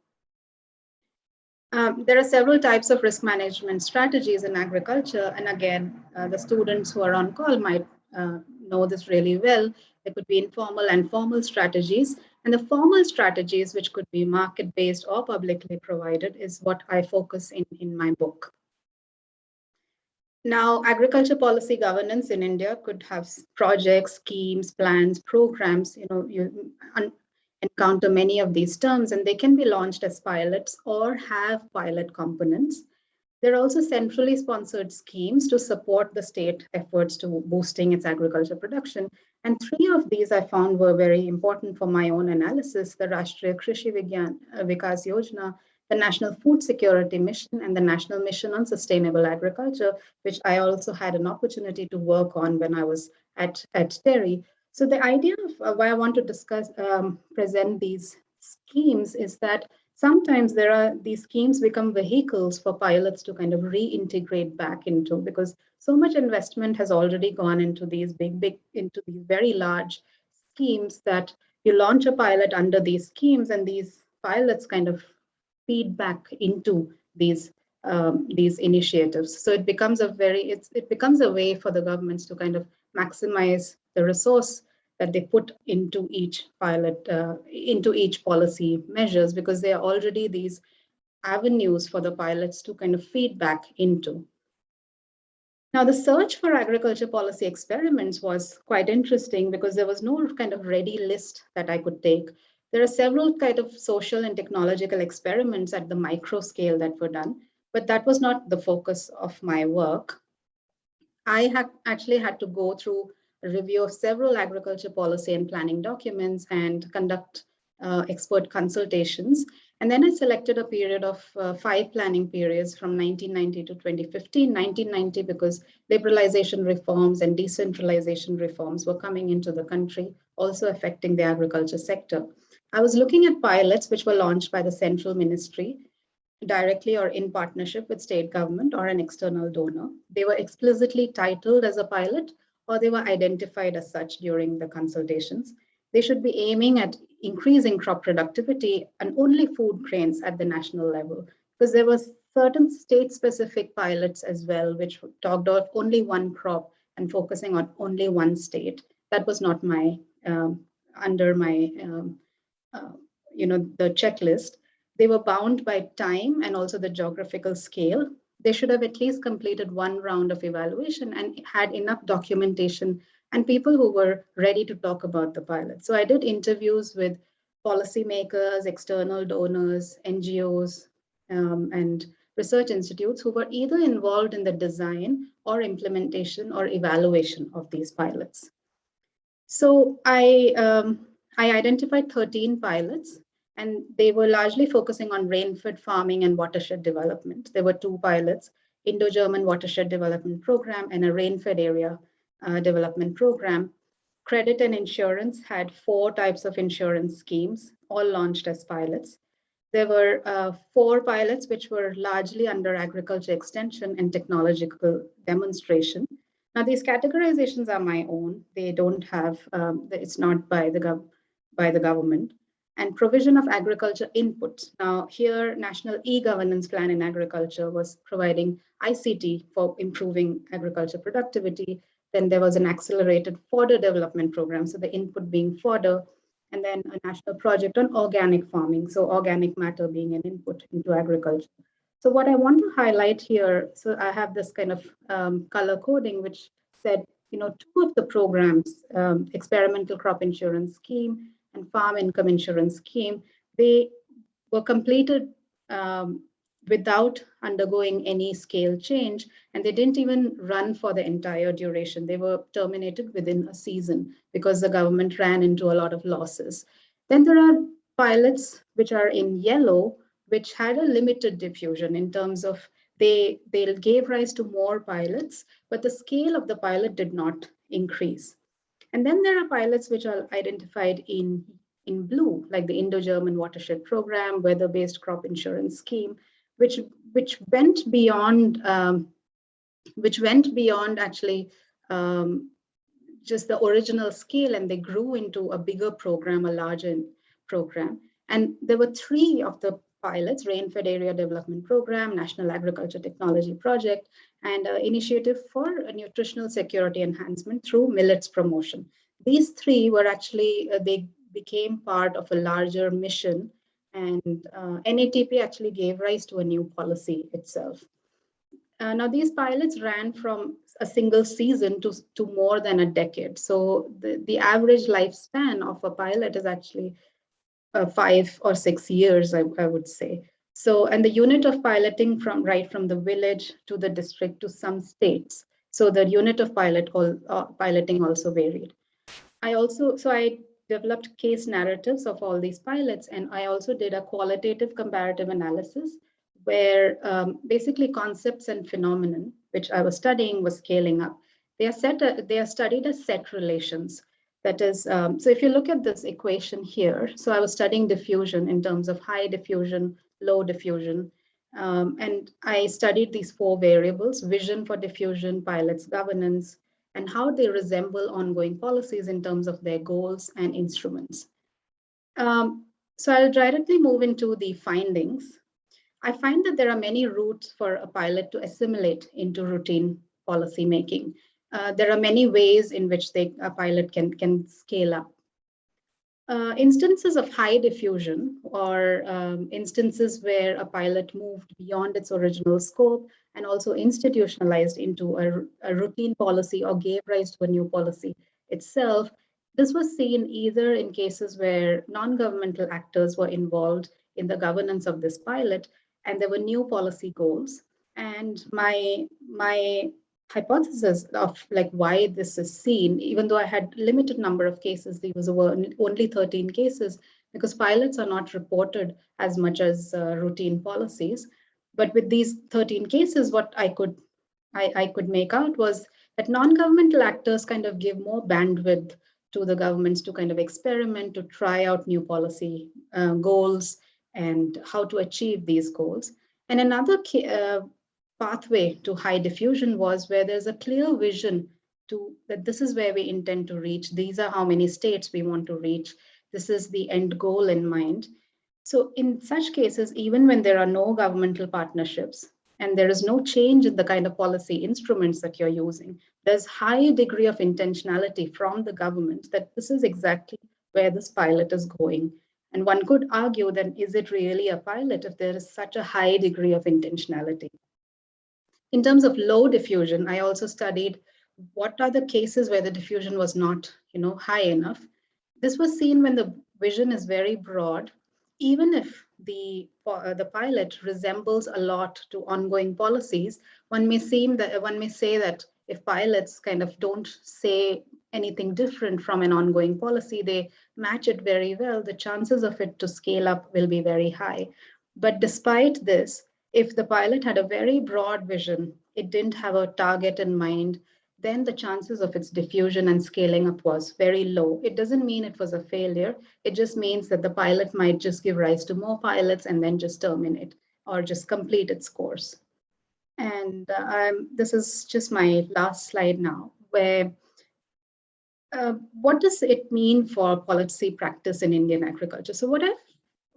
There are several types of risk management strategies in agriculture. And again, the students who are on call might know this really well. There could be informal and formal strategies. And the formal strategies, which could be market-based or publicly provided, is what I focus in my book. Now, agriculture policy governance in India could have projects, schemes, plans, programs. You encounter many of these terms, and they can be launched as pilots or have pilot components. There are also centrally sponsored schemes to support the state efforts to boosting its agriculture production. And 3 of these I found were very important for my own analysis: the Rashtriya Krishi Vikas Yojana, the National Food Security Mission, and the National Mission on Sustainable Agriculture, which I also had an opportunity to work on when I was at TERI. So the idea of why I want to present these schemes is that sometimes these schemes become vehicles for pilots to kind of reintegrate back into, because so much investment has already gone into these into these very large schemes that you launch a pilot under these schemes, and these pilots kind of feed back into these initiatives. So it becomes it becomes a way for the governments to kind of maximize the resource that they put into each pilot, into each policy measures, because there are already these avenues for the pilots to kind of feed back into. Now, the search for agriculture policy experiments was quite interesting because there was no kind of ready list that I could take. There are several kind of social and technological experiments at the micro scale that were done, but that was not the focus of my work. I actually had to go through a review of several agriculture policy and planning documents and conduct expert consultations. And then I selected a period of 5 planning periods from 1990 to 2015. 1990 because liberalization reforms and decentralization reforms were coming into the country, also affecting the agriculture sector. I was looking at pilots which were launched by the central ministry directly or in partnership with state government or an external donor. They were explicitly titled as a pilot, or they were identified as such during the consultations. They should be aiming at increasing crop productivity and only food grains at the national level, because there were certain state-specific pilots as well, which talked of only one crop and focusing on only one state. That was not my under my the checklist. They were bound by time and also the geographical scale. They should have at least completed one round of evaluation and had enough documentation and people who were ready to talk about the pilot. So I did interviews with policymakers, external donors, NGOs, and research institutes who were either involved in the design or implementation or evaluation of these pilots. So I identified 13 pilots, and they were largely focusing on rain-fed farming and watershed development. There were 2 pilots, Indo-German Watershed Development Program and a rain-fed area development program. Credit and insurance had 4 types of insurance schemes, all launched as pilots. There were 4 pilots which were largely under agriculture extension and technological demonstration. Now, these categorizations are my own. They don't have, it's not by the government. And provision of agriculture inputs. Now, here, National E-Governance Plan in Agriculture was providing ICT for improving agriculture productivity. Then there was an accelerated fodder development program, so the input being fodder, and then a national project on organic farming, so organic matter being an input into agriculture. So what I want to highlight here, so I have this kind of color coding, which said, 2 of the programs, experimental crop insurance scheme and farm income insurance scheme, they were completed without undergoing any scale change, and they didn't even run for the entire duration. They were terminated within a season because the government ran into a lot of losses. Then there are pilots which are in yellow, which had a limited diffusion in terms of they gave rise to more pilots, but the scale of the pilot did not increase. And then there are pilots which are identified in blue, like the Indo-German Watershed Program, weather-based crop insurance scheme, which went beyond actually just the original scale, and they grew into a bigger program, a larger program. And there were 3 of the pilots: Rain-Fed Area Development Program, National Agriculture Technology Project, and Initiative for Nutritional Security Enhancement through Millets Promotion. These 3 were actually, they became part of a larger mission, and NATP actually gave rise to a new policy itself. Now, these pilots ran from a single season to more than a decade. So the average lifespan of a pilot is actually 5 or 6 years, I would say. So, and the unit of piloting right from the village to the district to some states. So the unit of piloting also varied. I developed case narratives of all these pilots, and I also did a qualitative comparative analysis where basically concepts and phenomenon, which I was studying, was scaling up. They are studied as set relations. That is, so if you look at this equation here, so I was studying diffusion in terms of high diffusion, low diffusion. And I studied these 4 variables: vision for diffusion, pilots' governance, and how they resemble ongoing policies in terms of their goals and instruments. So I'll directly move into the findings. I find that there are many routes for a pilot to assimilate into routine policy making. There are many ways in which a pilot can scale up. Instances of high diffusion, or instances where a pilot moved beyond its original scope and also institutionalized into a routine policy or gave rise to a new policy itself. This was seen either in cases where non-governmental actors were involved in the governance of this pilot and there were new policy goals. And my hypothesis of like why this is seen, even though I had limited number of cases, these were only 13 cases, because pilots are not reported as much as routine policies. But with these 13 cases, what I could make out was that non-governmental actors kind of give more bandwidth to the governments to kind of experiment, to try out new policy goals and how to achieve these goals. And another pathway to high diffusion was where there's a clear vision to that this is where we intend to reach. These are how many states we want to reach. This is the end goal in mind. So in such cases, even when there are no governmental partnerships and there is no change in the kind of policy instruments that you're using, there's high degree of intentionality from the government that this is exactly where this pilot is going. And one could argue then, is it really a pilot if there is such a high degree of intentionality? In terms of low diffusion, I also studied what are the cases where the diffusion was not, high enough. This was seen when the vision is very broad, even if the pilot resembles a lot to ongoing policies. One may say that if pilots kind of don't say anything different from an ongoing policy, they match it very well, the chances of it to scale up will be very high. But despite this, if the pilot had a very broad vision, it didn't have a target in mind, then the chances of its diffusion and scaling up was very low. It doesn't mean it was a failure. It just means that the pilot might just give rise to more pilots and then just terminate or just complete its course. And this is just my last slide now, where what does it mean for policy practice in Indian agriculture? So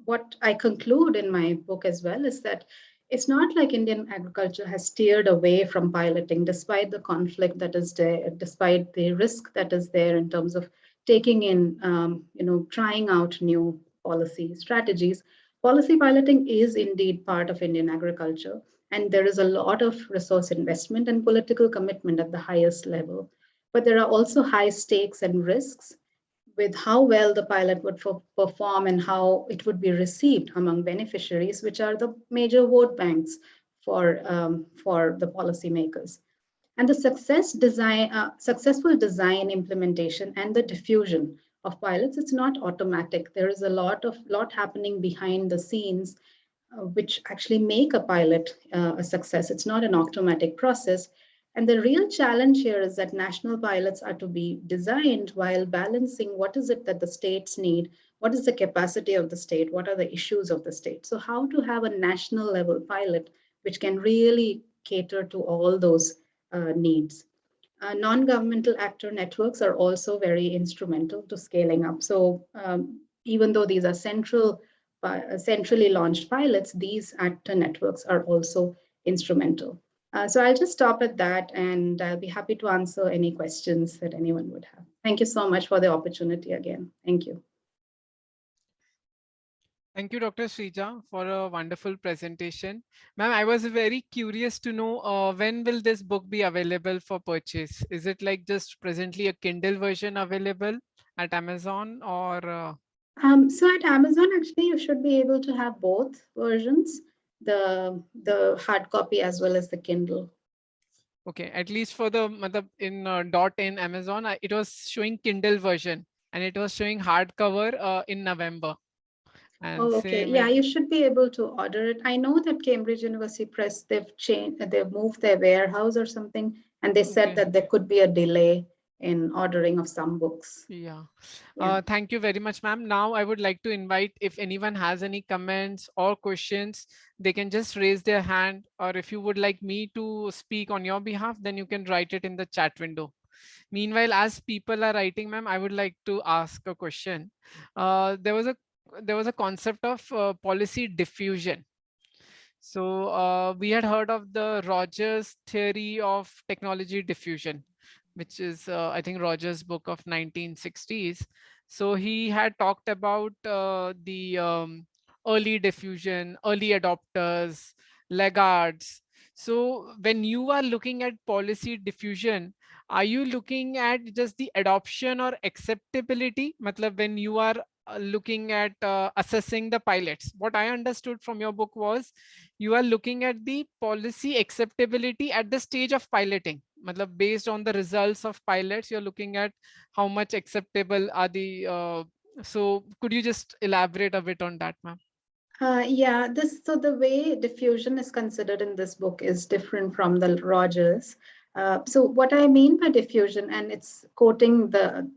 what I conclude in my book as well is that it's not like Indian agriculture has steered away from piloting, despite the conflict that is there, despite the risk that is there in terms of taking in, trying out new policy strategies. Policy piloting is indeed part of Indian agriculture, and there is a lot of resource investment and political commitment at the highest level. But there are also high stakes and risks with how well the pilot would perform and how it would be received among beneficiaries, which are the major vote banks for the policymakers. And the successful design, implementation, and the diffusion of pilots, it's not automatic. There is a lot happening behind the scenes, which actually make a pilot a success. It's not an automatic process. And the real challenge here is that national pilots are to be designed while balancing what is it that the states need, what is the capacity of the state, what are the issues of the state. So how to have a national level pilot which can really cater to all those needs. Non-governmental actor networks are also very instrumental to scaling up. So even though these are centrally launched pilots, these actor networks are also instrumental. So I'll just stop at that, and I'll be happy to answer any questions that anyone would have. Thank you so much for the opportunity again. Thank you. Thank you, Dr. Srija, for a wonderful presentation. Ma'am, I was very curious to know when will this book be available for purchase? Is it like just presently a Kindle version available at Amazon, or? So at Amazon, actually, you should be able to have both versions, the hard copy as well as the Kindle. Okay, at least for the in Amazon, it was showing Kindle version and it was showing hardcover in November. And oh, okay. Yeah, you should be able to order it. I know that Cambridge University Press, they've moved their warehouse or something, and they said that there could be a delay in ordering of some books. Yeah. Yeah. Thank you very much, ma'am. Now I would like to invite, if anyone has any comments or questions, they can just raise their hand, or if you would like me to speak on your behalf, then you can write it in the chat window. Meanwhile, as people are writing, ma'am, I would like to ask a question. There was a concept of policy diffusion. So we had heard of the Rogers theory of technology diffusion, which is, I think, Rogers' book of 1960s. So he had talked about the early diffusion, early adopters, laggards. So when you are looking at policy diffusion, are you looking at just the adoption or acceptability? Matlab, when you are looking at assessing the pilots, what I understood from your book was you are looking at the policy acceptability at the stage of piloting. Matlab, based on the results of pilots, you're looking at how much acceptable are the. So could you just elaborate a bit on that, ma'am? Yeah, so the way diffusion is considered in this book is different from the Rogers. So what I mean by diffusion, and it's quoting the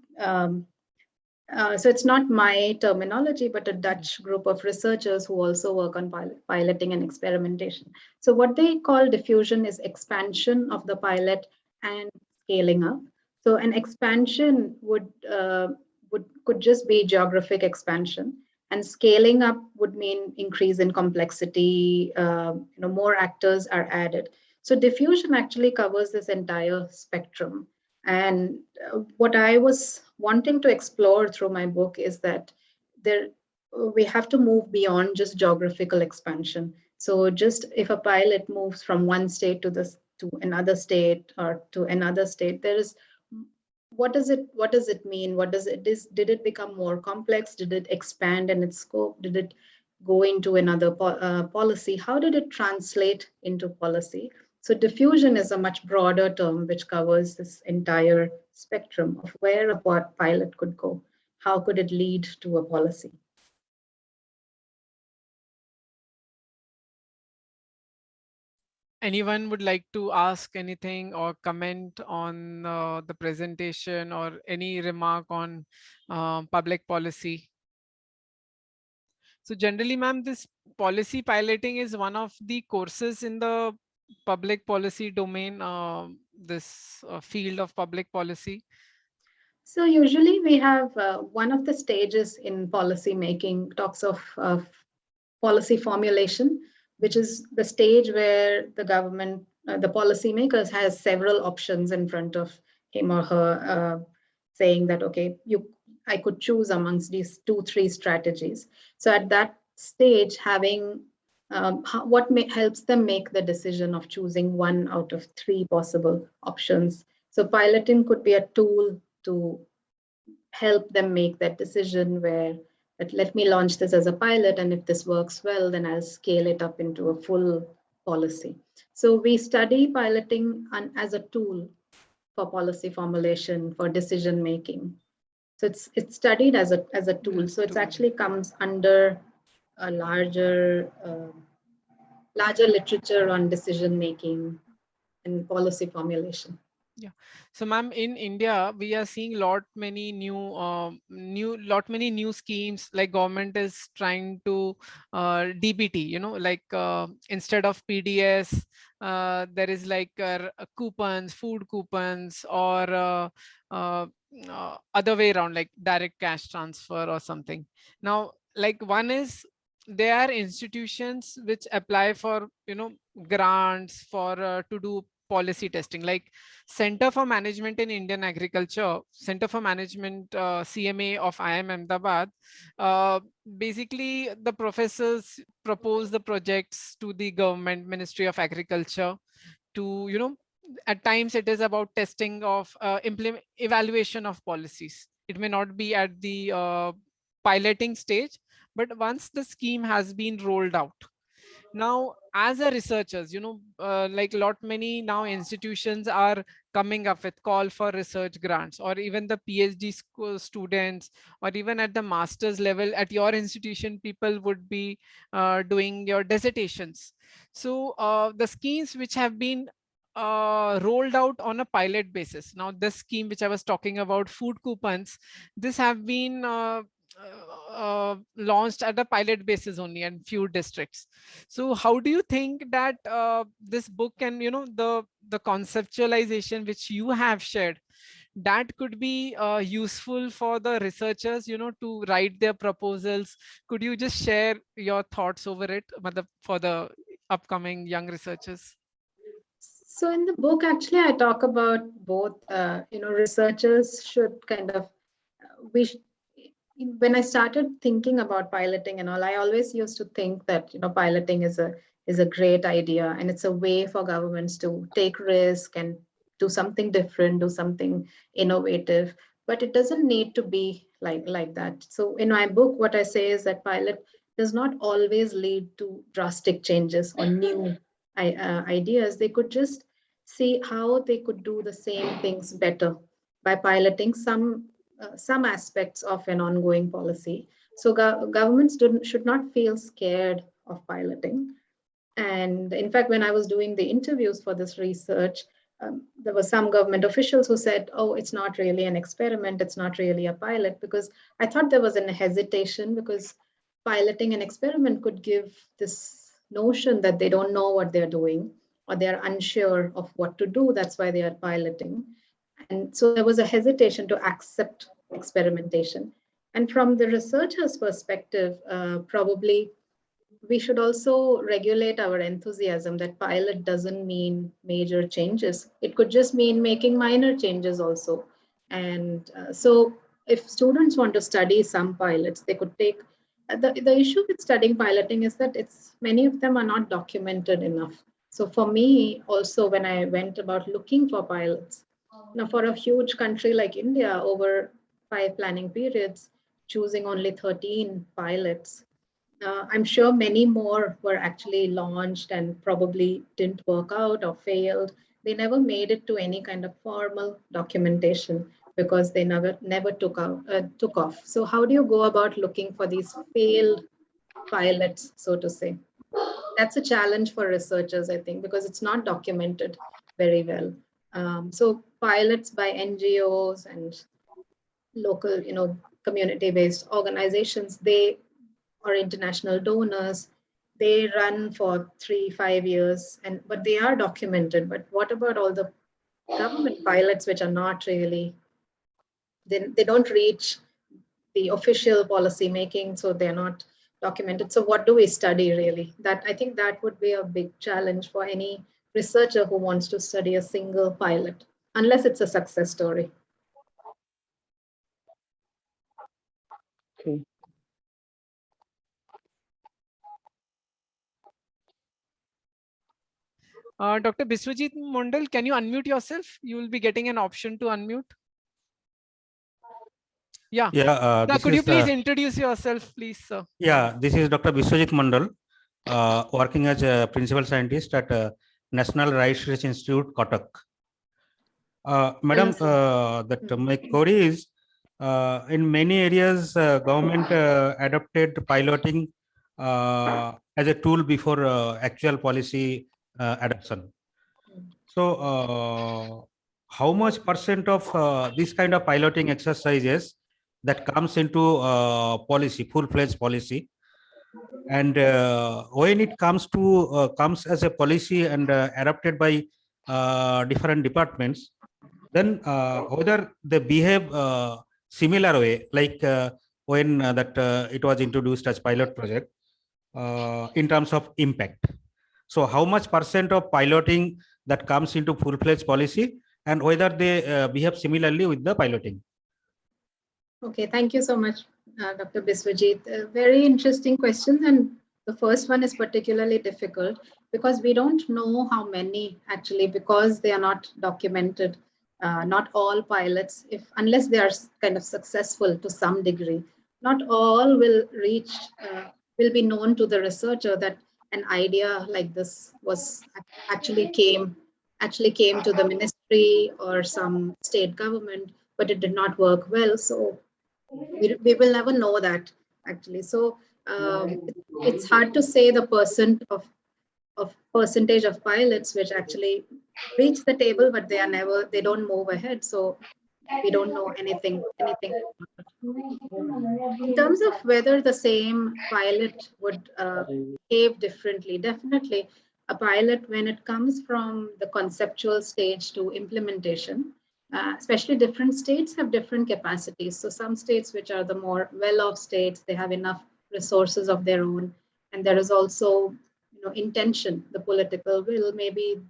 so it's not my terminology, but a Dutch group of researchers who also work on piloting and experimentation. So what they call diffusion is expansion of the pilot and scaling up. So an expansion could just be geographic expansion, and scaling up would mean increase in complexity. More actors are added. So diffusion actually covers this entire spectrum. And what I was wanting to explore through my book is that there we have to move beyond just geographical expansion. So just if a pilot moves from one state to another state or to another state, there is what does it mean? Did it become more complex? Did it expand in its scope? Did it go into another policy? How did it translate into policy? So diffusion is a much broader term which covers this entire spectrum of where a pilot could go. How could it lead to a policy? Anyone would like to ask anything or comment on the presentation or any remark on public policy? So generally, ma'am, this policy piloting is one of the courses in the public policy domain, this field of public policy. So usually we have one of the stages in policy making talks of policy formulation, which is the stage where the government, the policymakers has several options in front of him or her, saying that, okay, I could choose amongst these 2-3 strategies. So at that stage, having helps them make the decision of choosing one out of 3 possible options. So piloting could be a tool to help them make that decision where let me launch this as a pilot, and if this works well, then I'll scale it up into a full policy. So we study piloting as a tool for policy formulation, for decision making. So it's studied as a tool. So it actually comes under a larger literature on decision making and policy formulation. Yeah. So, ma'am, in India, we are seeing lot many new schemes, like government is trying to DBT. Like instead of PDS, there is like coupons, food coupons, or other way around, like direct cash transfer or something. Now, like one is, there are institutions which apply for grants for to do policy testing, like Center for Management in Indian Agriculture, Center for Management, CMA of IIM Ahmedabad. Basically, the professors propose the projects to the government, Ministry of Agriculture, to, at times it is about testing of evaluation of policies. It may not be at the piloting stage, but once the scheme has been rolled out, now as a researchers, like lot many now institutions are coming up with call for research grants, or even the PhD students, or even at the master's level at your institution, people would be doing your dissertations. So the schemes which have been rolled out on a pilot basis. Now, this scheme which I was talking about, food coupons, this have been launched at a pilot basis only in few districts. So how do you think that this book and, you know, the conceptualization which you have shared, that could be useful for the researchers, you know, to write their proposals? Could you just share your thoughts over it, matlab, for the upcoming young researchers? So in the book, actually, I talk about both, researchers should kind of, we sh when I started thinking about piloting and all, I always used to think that, piloting is a great idea, and it's a way for governments to take risk and do something different, do something innovative. But it doesn't need to be like that. So in my book, what I say is that pilot does not always lead to drastic changes or new ideas. They could just see how they could do the same things better by piloting some aspects of an ongoing policy. So governments should not feel scared of piloting. And in fact, when I was doing the interviews for this research, there were some government officials who said, oh, it's not really an experiment, it's not really a pilot, because I thought there was a hesitation, because piloting an experiment could give this notion that they don't know what they're doing, or they're unsure of what to do. That's why they are piloting. And so there was a hesitation to accept experimentation. And from the researcher's perspective, probably we should also regulate our enthusiasm that pilot doesn't mean major changes. It could just mean making minor changes also. And so if students want to study some pilots, they could take, the issue with studying piloting is that many of them are not documented enough. So for me also, when I went about looking for pilots, now for a huge country like India, over 5 planning periods, choosing only 13 pilots, I'm sure many more were actually launched and probably didn't work out or failed. They never made it to any kind of formal documentation because they never took off. So how do you go about looking for these failed pilots, so to say? That's a challenge for researchers, I think, because it's not documented very well. So pilots by NGOs and local, community-based organizations, or international donors, they run for 3-5 years, but they are documented. But what about all the government pilots which are not really, they don't reach the official policy making, so they're not documented. So what do we study really? That, I think that would be a big challenge for any researcher who wants to study a single pilot, unless it's a success story. Okay. Dr. Biswajit Mondal, can you unmute yourself? You will be getting an option to unmute. Yeah. Yeah. Could you please introduce yourself, please, sir? Yeah, this is Dr. Biswajit Mondal, working as a principal scientist at National Rice Research Institute, Kotak. Madam, that my query is, in many areas, government adopted piloting as a tool before actual policy adoption. So, how much % of this kind of piloting exercises that comes into policy, full-fledged policy, and when it comes to comes as a policy and adopted by different departments, then whether they behave similar way, like when that it was introduced as pilot project in terms of impact. So how much % of piloting that comes into full-fledged policy, and whether they behave similarly with the piloting? Okay, thank you so much, Dr. Biswajit. Very interesting questions. And the first one is particularly difficult because we don't know how many actually, because they are not documented. Not all pilots, unless they are kind of successful to some degree, not all will be known to the researcher that an idea like this was actually came to the ministry or some state government, but it did not work well. So we will never know that actually. So it's hard to say the % of percentage of pilots which actually reach the table, but they don't move ahead. So we don't know anything. In terms of whether the same pilot would behave differently, definitely a pilot, when it comes from the conceptual stage to implementation, especially different states have different capacities. So some states which are the more well-off states, they have enough resources of their own. And there is also, intention, the political will, maybe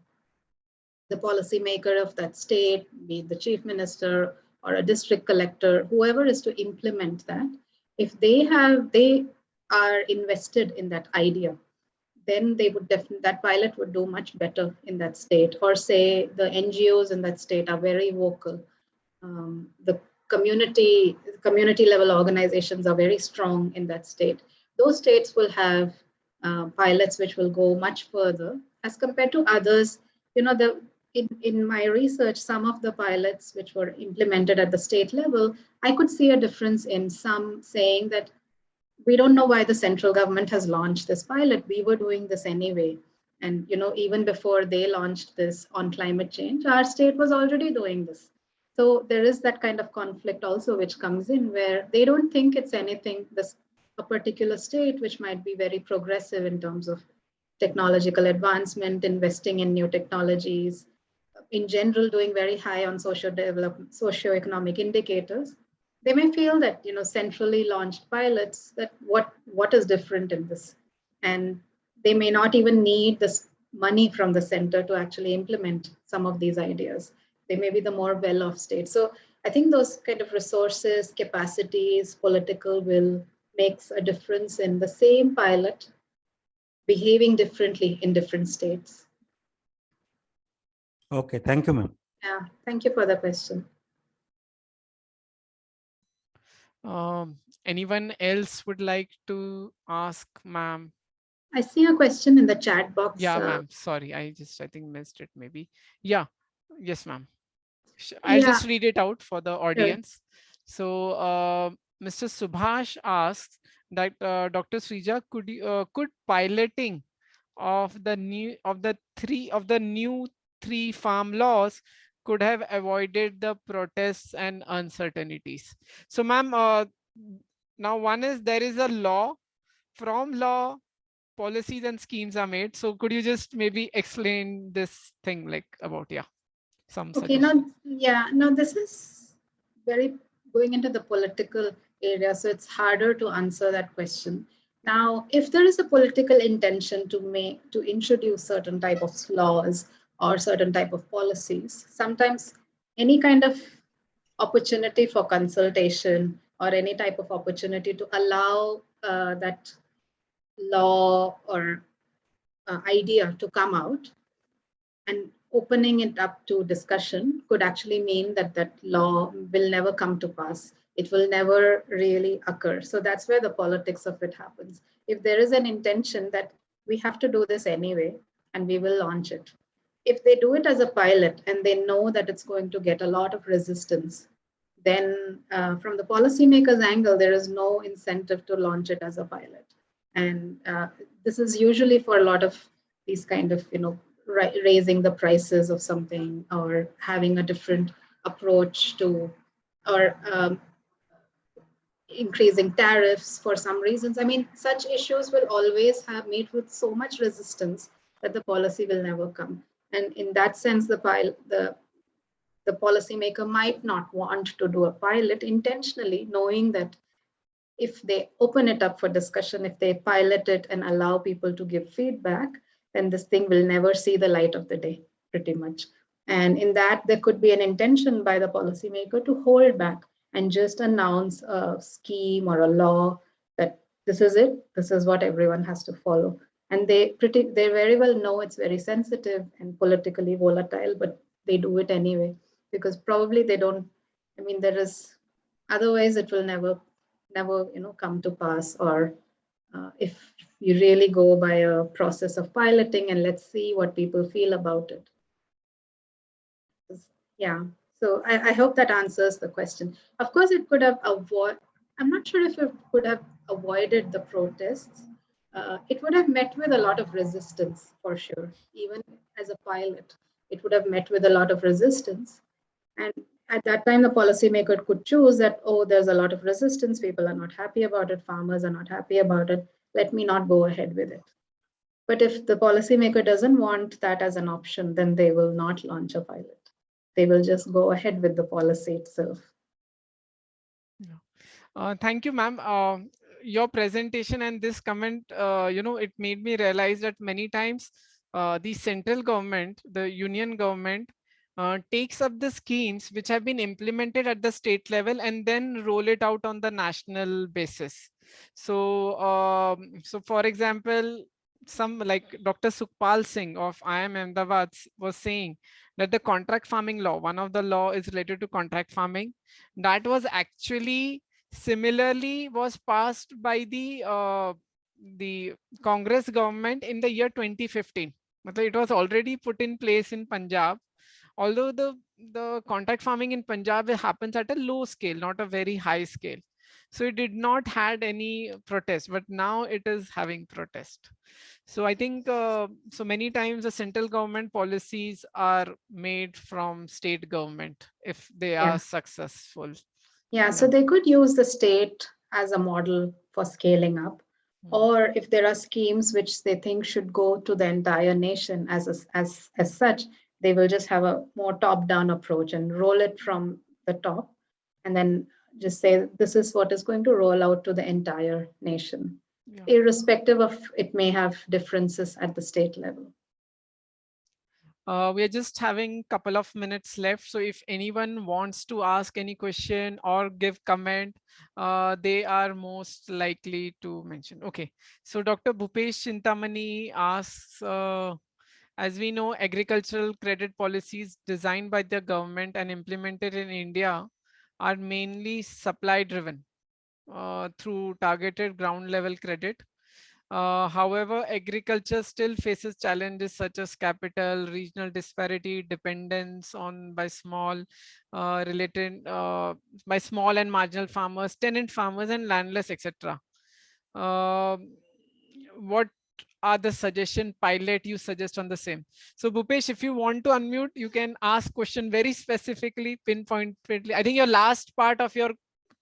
the policymaker of that state, be it the chief minister or a district collector, whoever is to implement that, if they are invested in that idea, then they would definitely, that pilot would do much better in that state. Or say the NGOs in that state are very vocal. The community level organizations are very strong in that state. Those states will have pilots which will go much further as compared to others. In my research, some of the pilots which were implemented at the state level, I could see a difference in some saying that we don't know why the central government has launched this pilot. We were doing this anyway. And even before they launched this on climate change, our state was already doing this. So there is that kind of conflict also which comes in where they don't think it's anything, a particular state which might be very progressive in terms of technological advancement, investing in new technologies, in general doing very high on socioeconomic indicators. They may feel that centrally launched pilots, that what is different in this, and they may not even need this money from the center to actually implement some of these ideas. They may be the more well-off states. So I think those kind of resources, capacities, political will makes a difference in the same pilot behaving differently in different states. Okay, thank you, ma'am. Yeah, thank you for the question. Anyone else would like to ask ma'am? I see a question in the chat box. Yeah, ma'am. Sorry, I think missed it maybe. Yeah. Yes, ma'am. I'll just read it out for the audience. So Mr. Subhash asks that Dr. Srija, could piloting of the new three farm laws could have avoided the protests and uncertainties? So ma'am, now one is there is a law, from law policies and schemes are made. So could you just maybe explain this thing like about, some suggestions? Now this is very going into the political area, so it's harder to answer that question. Now, if there is a political intention to introduce certain type of laws or certain type of policies, sometimes any kind of opportunity for consultation or any type of opportunity to allow that law or idea to come out and opening it up to discussion could actually mean that that law will never come to pass. It will never really occur. So that's where the politics of it happens. If there is an intention that we have to do this anyway, and we will launch it. If they do it as a pilot and they know that it's going to get a lot of resistance, then from the policymakers' angle, there is no incentive to launch it as a pilot. And this is usually for a lot of these kind of, raising the prices of something or having a different approach to, or increasing tariffs for some reasons. I mean, such issues will always meet with so much resistance that the policy will never come. And in that sense, the policymaker might not want to do a pilot intentionally, knowing that if they open it up for discussion, if they pilot it and allow people to give feedback, then this thing will never see the light of the day, pretty much. And in that, there could be an intention by the policymaker to hold back and just announce a scheme or a law that this is it, this is what everyone has to follow. And they very well know it's very sensitive and politically volatile, but they do it anyway, because probably they don't, otherwise it will never come to pass. Or if you really go by a process of piloting and let's see what people feel about it. Yeah, so I hope that answers the question. Of course, it could have I'm not sure if it could have avoided the protests, it would have met with a lot of resistance for sure. Even as a pilot, it would have met with a lot of resistance. And at that time, the policymaker could choose that, oh, there's a lot of resistance, people are not happy about it, farmers are not happy about it, let me not go ahead with it. But if the policymaker doesn't want that as an option, then they will not launch a pilot. They will just go ahead with the policy itself. Thank you, ma'am. Your presentation and this comment, it made me realize that many times the central government, the union government, takes up the schemes which have been implemented at the state level and then roll it out on the national basis. So for example, some like Dr. Sukhpal Singh of IIM Ahmedabad was saying that the contract farming law, one of the law is related to contract farming, that was actually similarly was passed by the Congress government in the year 2015. It was already put in place in Punjab, although the contract farming in Punjab happens at a low scale, not a very high scale. So it did not had any protest, but now it is having protest. So I think so many times the central government policies are made from state government if they Yeah. are successful. Yeah, so they could use the state as a model for scaling up, or if there are schemes which they think should go to the entire nation as such, they will just have a more top-down approach and roll it from the top, and then just say this is what is going to roll out to the entire nation, irrespective of it may have differences at the state level. We are just having a couple of minutes left. So if anyone wants to ask any question or give comment, they are most likely to mention. Okay. So Dr. Bhupesh Chintamani asks, as we know, agricultural credit policies designed by the government and implemented in India are mainly supply driven through targeted ground level credit. However, agriculture still faces challenges such as capital, regional disparity, dependence on by small by small and marginal farmers, tenant farmers, and landless, etc. What are the suggestion pilot you suggest on the same? So Bhupesh, if you want to unmute, you can ask question very specifically, pinpointedly. I think your last part of your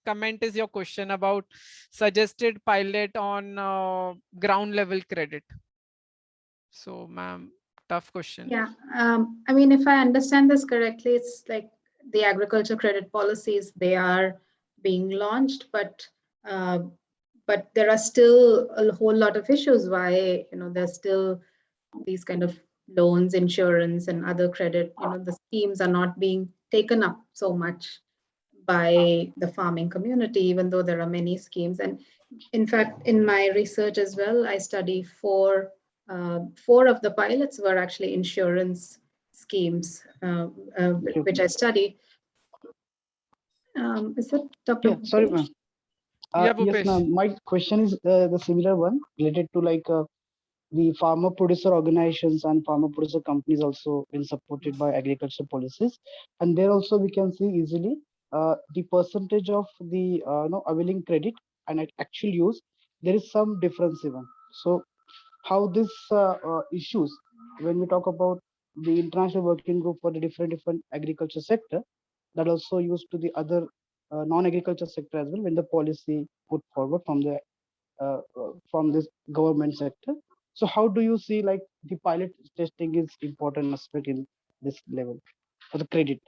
comment is your question about suggested pilot on ground level credit. So ma'am, tough question. Yeah, I mean, if I understand this correctly, it's like the agriculture credit policies, they are being launched, but there are still a whole lot of issues why, there's still these kind of loans, insurance, and other credit, the schemes are not being taken up so much by the farming community, even though there are many schemes. And in fact, in my research as well, I study four of the pilots were actually insurance schemes, which I study. Is that Dr. Yeah, sorry, ma'am. Yeah, Yes, Bhupesh. ma'am. My question is the similar one related to the farmer producer organizations and farmer producer companies also been supported by agriculture policies, and there also we can see easily the percentage of the availing credit and actual use. There is some difference even. So how this issues when we talk about the international working group for the different agriculture sector that also used to the other non-agriculture sector as well when the policy put forward from this government sector. So how do you see like the pilot testing is important aspect in this level for the credit?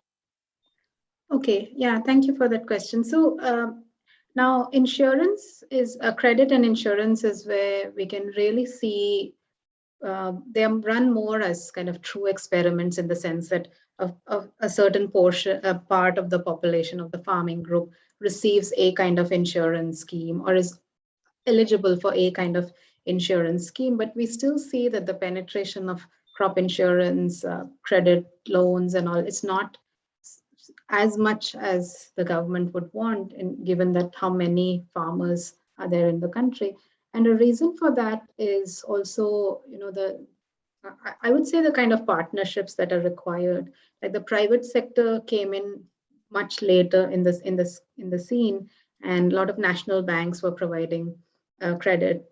Okay, yeah, thank you for that question. So now insurance is a credit, and insurance is where we can really see they run more as kind of true experiments in the sense that a certain portion, a part of the population of the farming group receives a kind of insurance scheme or is eligible for a kind of insurance scheme. But we still see that the penetration of crop insurance, credit loans and all, it's not as much as the government would want, and given that how many farmers are there in the country. And a reason for that is also, I would say the kind of partnerships that are required. Like the private sector came in much later in the scene, and a lot of national banks were providing credit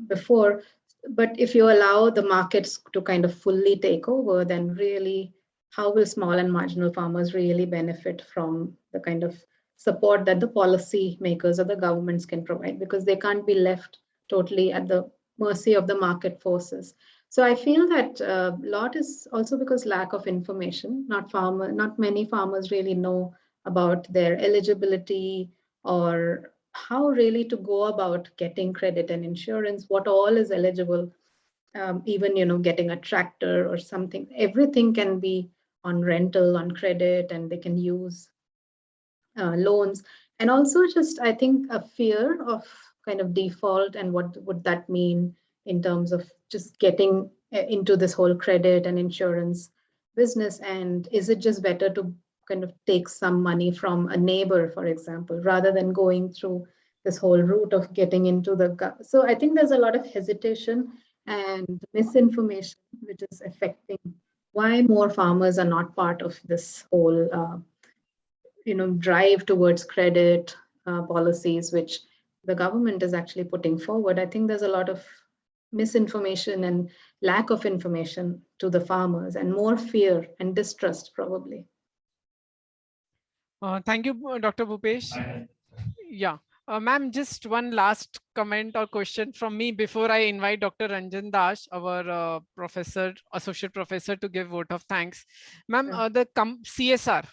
before. But if you allow the markets to kind of fully take over, then really, how will small and marginal farmers really benefit from the kind of support that the policy makers or the governments can provide? Because they can't be left totally at the mercy of the market forces. So I feel that a lot is also because lack of information. Not many farmers really know about their eligibility or how really to go about getting credit and insurance, what all is eligible, even getting a tractor or something. Everything can be on rental, on credit, and they can use loans. And also just, I think, a fear of kind of default and what would that mean in terms of just getting into this whole credit and insurance business. And is it just better to kind of take some money from a neighbor, for example, rather than going through this whole route of getting into the. So I think there's a lot of hesitation and misinformation, which is affecting why more farmers are not part of this whole drive towards credit policies, which the government is actually putting forward. I think there's a lot of misinformation and lack of information to the farmers, and more fear and distrust probably. Thank you, Dr. Bhupesh. Yeah. Ma'am, just one last comment or question from me before I invite Dr. Ranjan Das, our associate professor, to give vote of thanks. Ma'am, the CSR,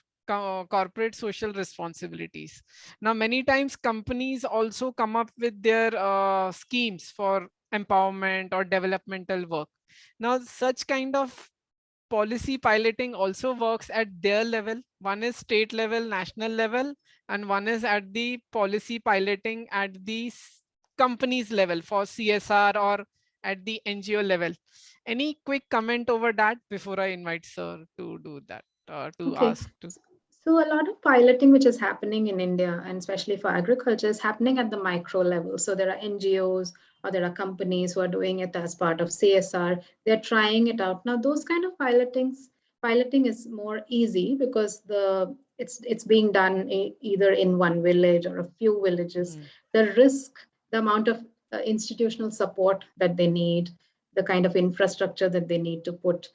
corporate social responsibilities. Now, many times companies also come up with their schemes for empowerment or developmental work. Now, such kind of policy piloting also works at their level. One is state level, national level, and one is at the policy piloting at the company's level for CSR or at the NGO level. Any quick comment over that before I invite sir to do that, ask to. So a lot of piloting which is happening in India, and especially for agriculture, is happening at the micro level. So there are NGOs or there are companies who are doing it as part of CSR. They're trying it out. Now, those kind of piloting is more easy because it's being done either in one village or a few villages. The risk, the amount of institutional support that they need, the kind of infrastructure that they need to put,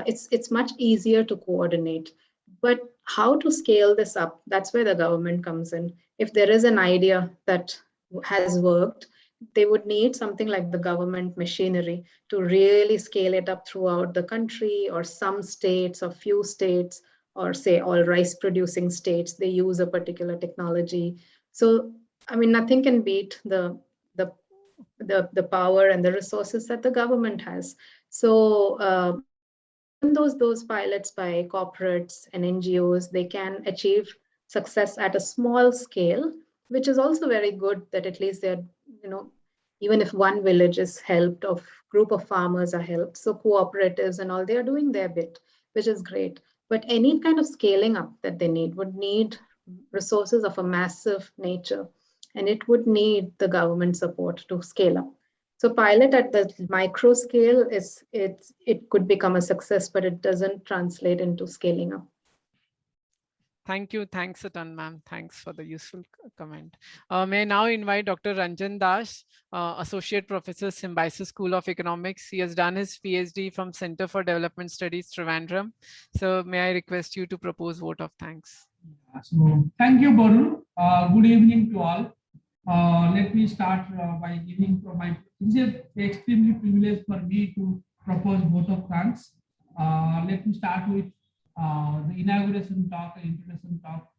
it's much easier to coordinate. But how to scale this up, that's where the government comes in. If there is an idea that has worked, they would need something like the government machinery to really scale it up throughout the country, or some states or few states, or say all rice producing states, they use a particular technology. So, I mean, nothing can beat the power and the resources that the government has. So those pilots by corporates and NGOs, they can achieve success at a small scale, which is also very good, that at least they're, even if one village is helped, or group of farmers are helped, so cooperatives and all, they are doing their bit, which is great. But any kind of scaling up that they need would need resources of a massive nature, and it would need the government support to scale up. So pilot at the micro scale it could become a success, but it doesn't translate into scaling up. Thank you. Thanks a ton, ma'am. Thanks for the useful comment. May I now invite Dr. Ranjan Das, Associate Professor, Symbiosis School of Economics. He has done his PhD from Center for Development Studies, Trivandrum. So may I request you to propose vote of thanks? So thank you, Barun. Good evening to all. Let me start by giving it's an extremely privilege for me to propose vote of thanks. Let me start with the inauguration talk, introduction talk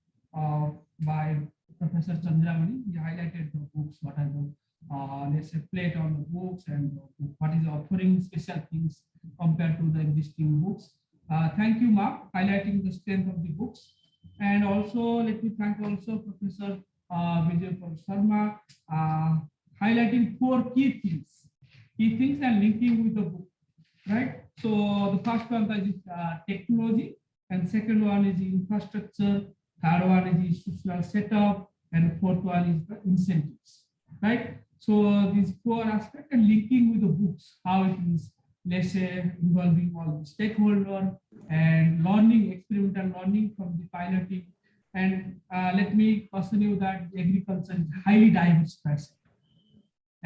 by Professor Chandramani. He highlighted the books, what are the let's say plate on the books, and what is offering special things compared to the existing books. Thank you, Mark, highlighting the strength of the books. And also let me thank also Professor Vijay Sharma, highlighting 4 key things and linking with the book, right? So the first one is technology, and second one is infrastructure, third one is institutional setup, and fourth one is the incentives, right? So these 4 aspects and linking with the books, how it is, let's say, involving all the stakeholder and learning, experimental learning from the piloting. And let me caution you that agriculture is highly diverse sector.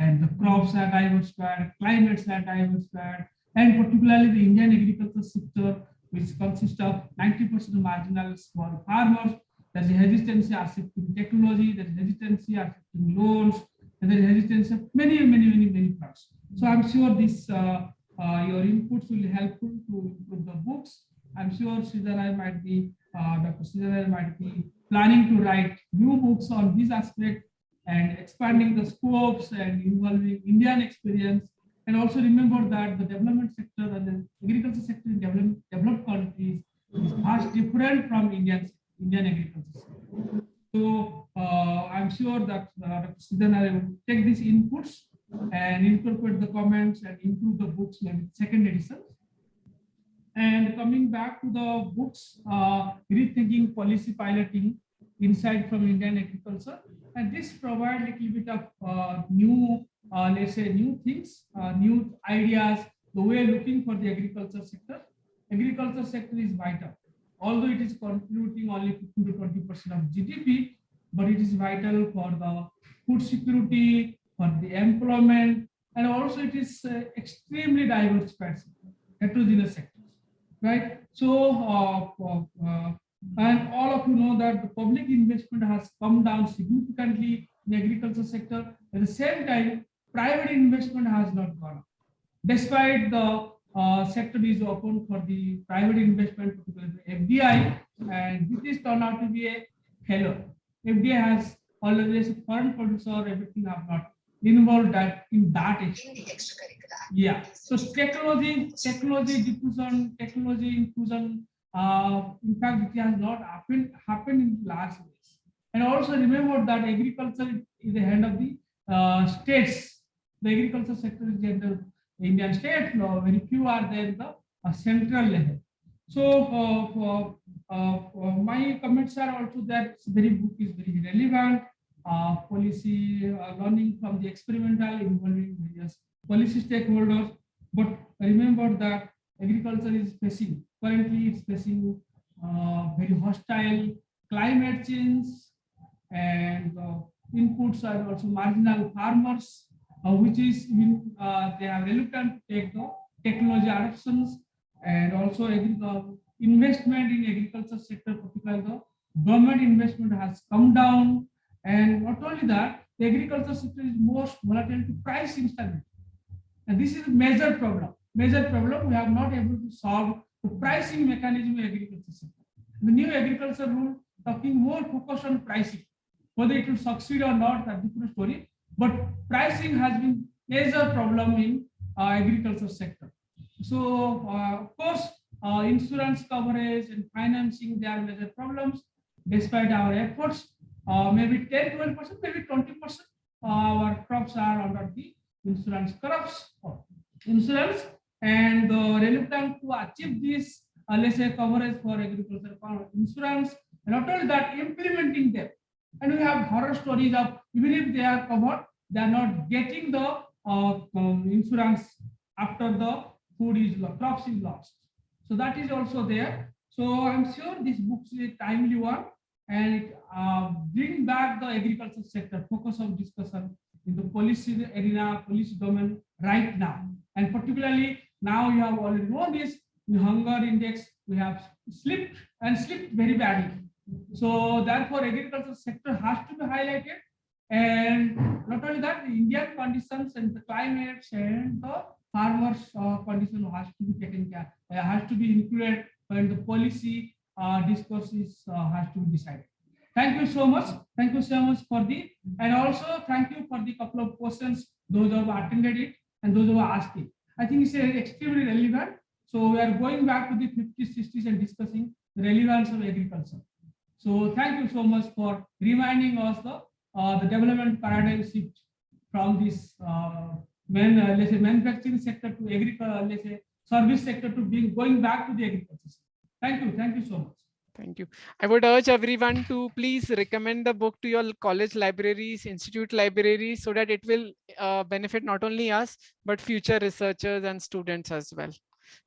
and the crops are diversified, climates are diversified, and particularly the Indian agriculture sector, which consists of 90% marginal small farmers. There's a hesitancy accepting technology, there's hesitancy accepting loans, and there's hesitancy of many parts. So I'm sure this your inputs will be helpful to improve the books. I'm sure Sridhar might be, Dr. Sridhar might be planning to write new books on this aspect and expanding the scopes and involving Indian experience. And also remember that the development sector and the agriculture sector in developed countries is much different from Indian agriculture sector. So I'm sure that Dr. Sridhar will take these inputs and incorporate the comments and improve the books maybe second edition. And coming back to the books, rethinking policy piloting insight from Indian agriculture, and this provides a little bit of new, let's say, new things, new ideas, the way looking for the agriculture sector. Agriculture sector is vital, although it is contributing only 15 to 20% of GDP, but it is vital for the food security, for the employment, and also it is extremely diversified sector, heterogeneous sectors, right? So, and all of you know that the public investment has come down significantly in the agriculture sector. At the same time, private investment has not gone up, despite the sector is open for the private investment, particularly FDI, and this is turned out to be a failure. FDI has always a foreign producer, everything have not involved that in that extent. Yeah. So technology diffusion, technology inclusion. In fact, it has not happened in large ways. And also remember that agriculture is the hand of the states. The agriculture sector is the Indian state law. Very few are there in the central level. So my comments are also that this very book is very relevant. Policy learning from the experimental involving various policy stakeholders. But remember that agriculture is currently it's facing very hostile climate change, and inputs are also marginal farmers, which is they are reluctant to take the technology adoptions, and also investment in agriculture sector, particularly the government investment has come down. And not only that, the agriculture sector is most volatile to price instability. And this is a major problem. We have not able to solve the pricing mechanism in agriculture sector. The new agriculture rule talking more focus on pricing. Whether it will succeed or not, that's a different story. But pricing has been major problem in agriculture sector. So of course, insurance coverage and financing, there are major problems. Despite our efforts, maybe 10-12%, maybe 20%, our crops are under the insurance insurance, and reluctant to achieve this, let's say, coverage for agriculture insurance. And not only that, implementing them. And we have horror stories of even if they are covered, they are not getting the insurance after the crops is lost. So that is also there. So I'm sure this book is a timely one, and it bring back the agriculture sector focus of discussion in the policy arena, policy domain right now. And particularly now you have already known this, the hunger index, we have slipped very badly. So therefore agriculture sector has to be highlighted. And not only that, the Indian conditions and the climates and the farmers condition has to be taken care, has to be included when the policy discourses has to be decided. Thank you so much. Thank you so much for and also thank you for the couple of questions, those who have attended it and those who are asking. I think it's extremely relevant. So we are going back to the 50s, 60s and discussing the relevance of agriculture. So thank you so much for reminding us the development paradigm shift from this let's say manufacturing sector to agriculture, let's say service sector to going back to the agriculture. Thank you so much. Thank you. I would urge everyone to please recommend the book to your college libraries, institute libraries, so that it will benefit not only us, but future researchers and students as well.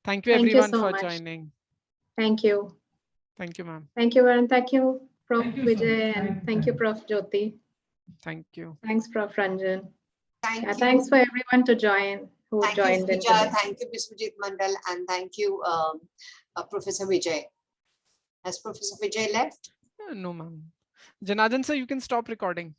Thank you everyone for joining. Thank you. Thank you, ma'am. Thank you, Varun. Thank you, Prof. Thank you, Vijay, sir. and thank you, Prof. Jyoti. Thank you. Thanks, Prof. Ranjan. Thank Yeah, you. thanks for everyone to join, who Thank you, joined in Srija. today. Thank you, Biswajit Mandal, and thank you, Professor Vijay. Has Professor Vijay left? No, ma'am. Janardhan sir, you can stop recording.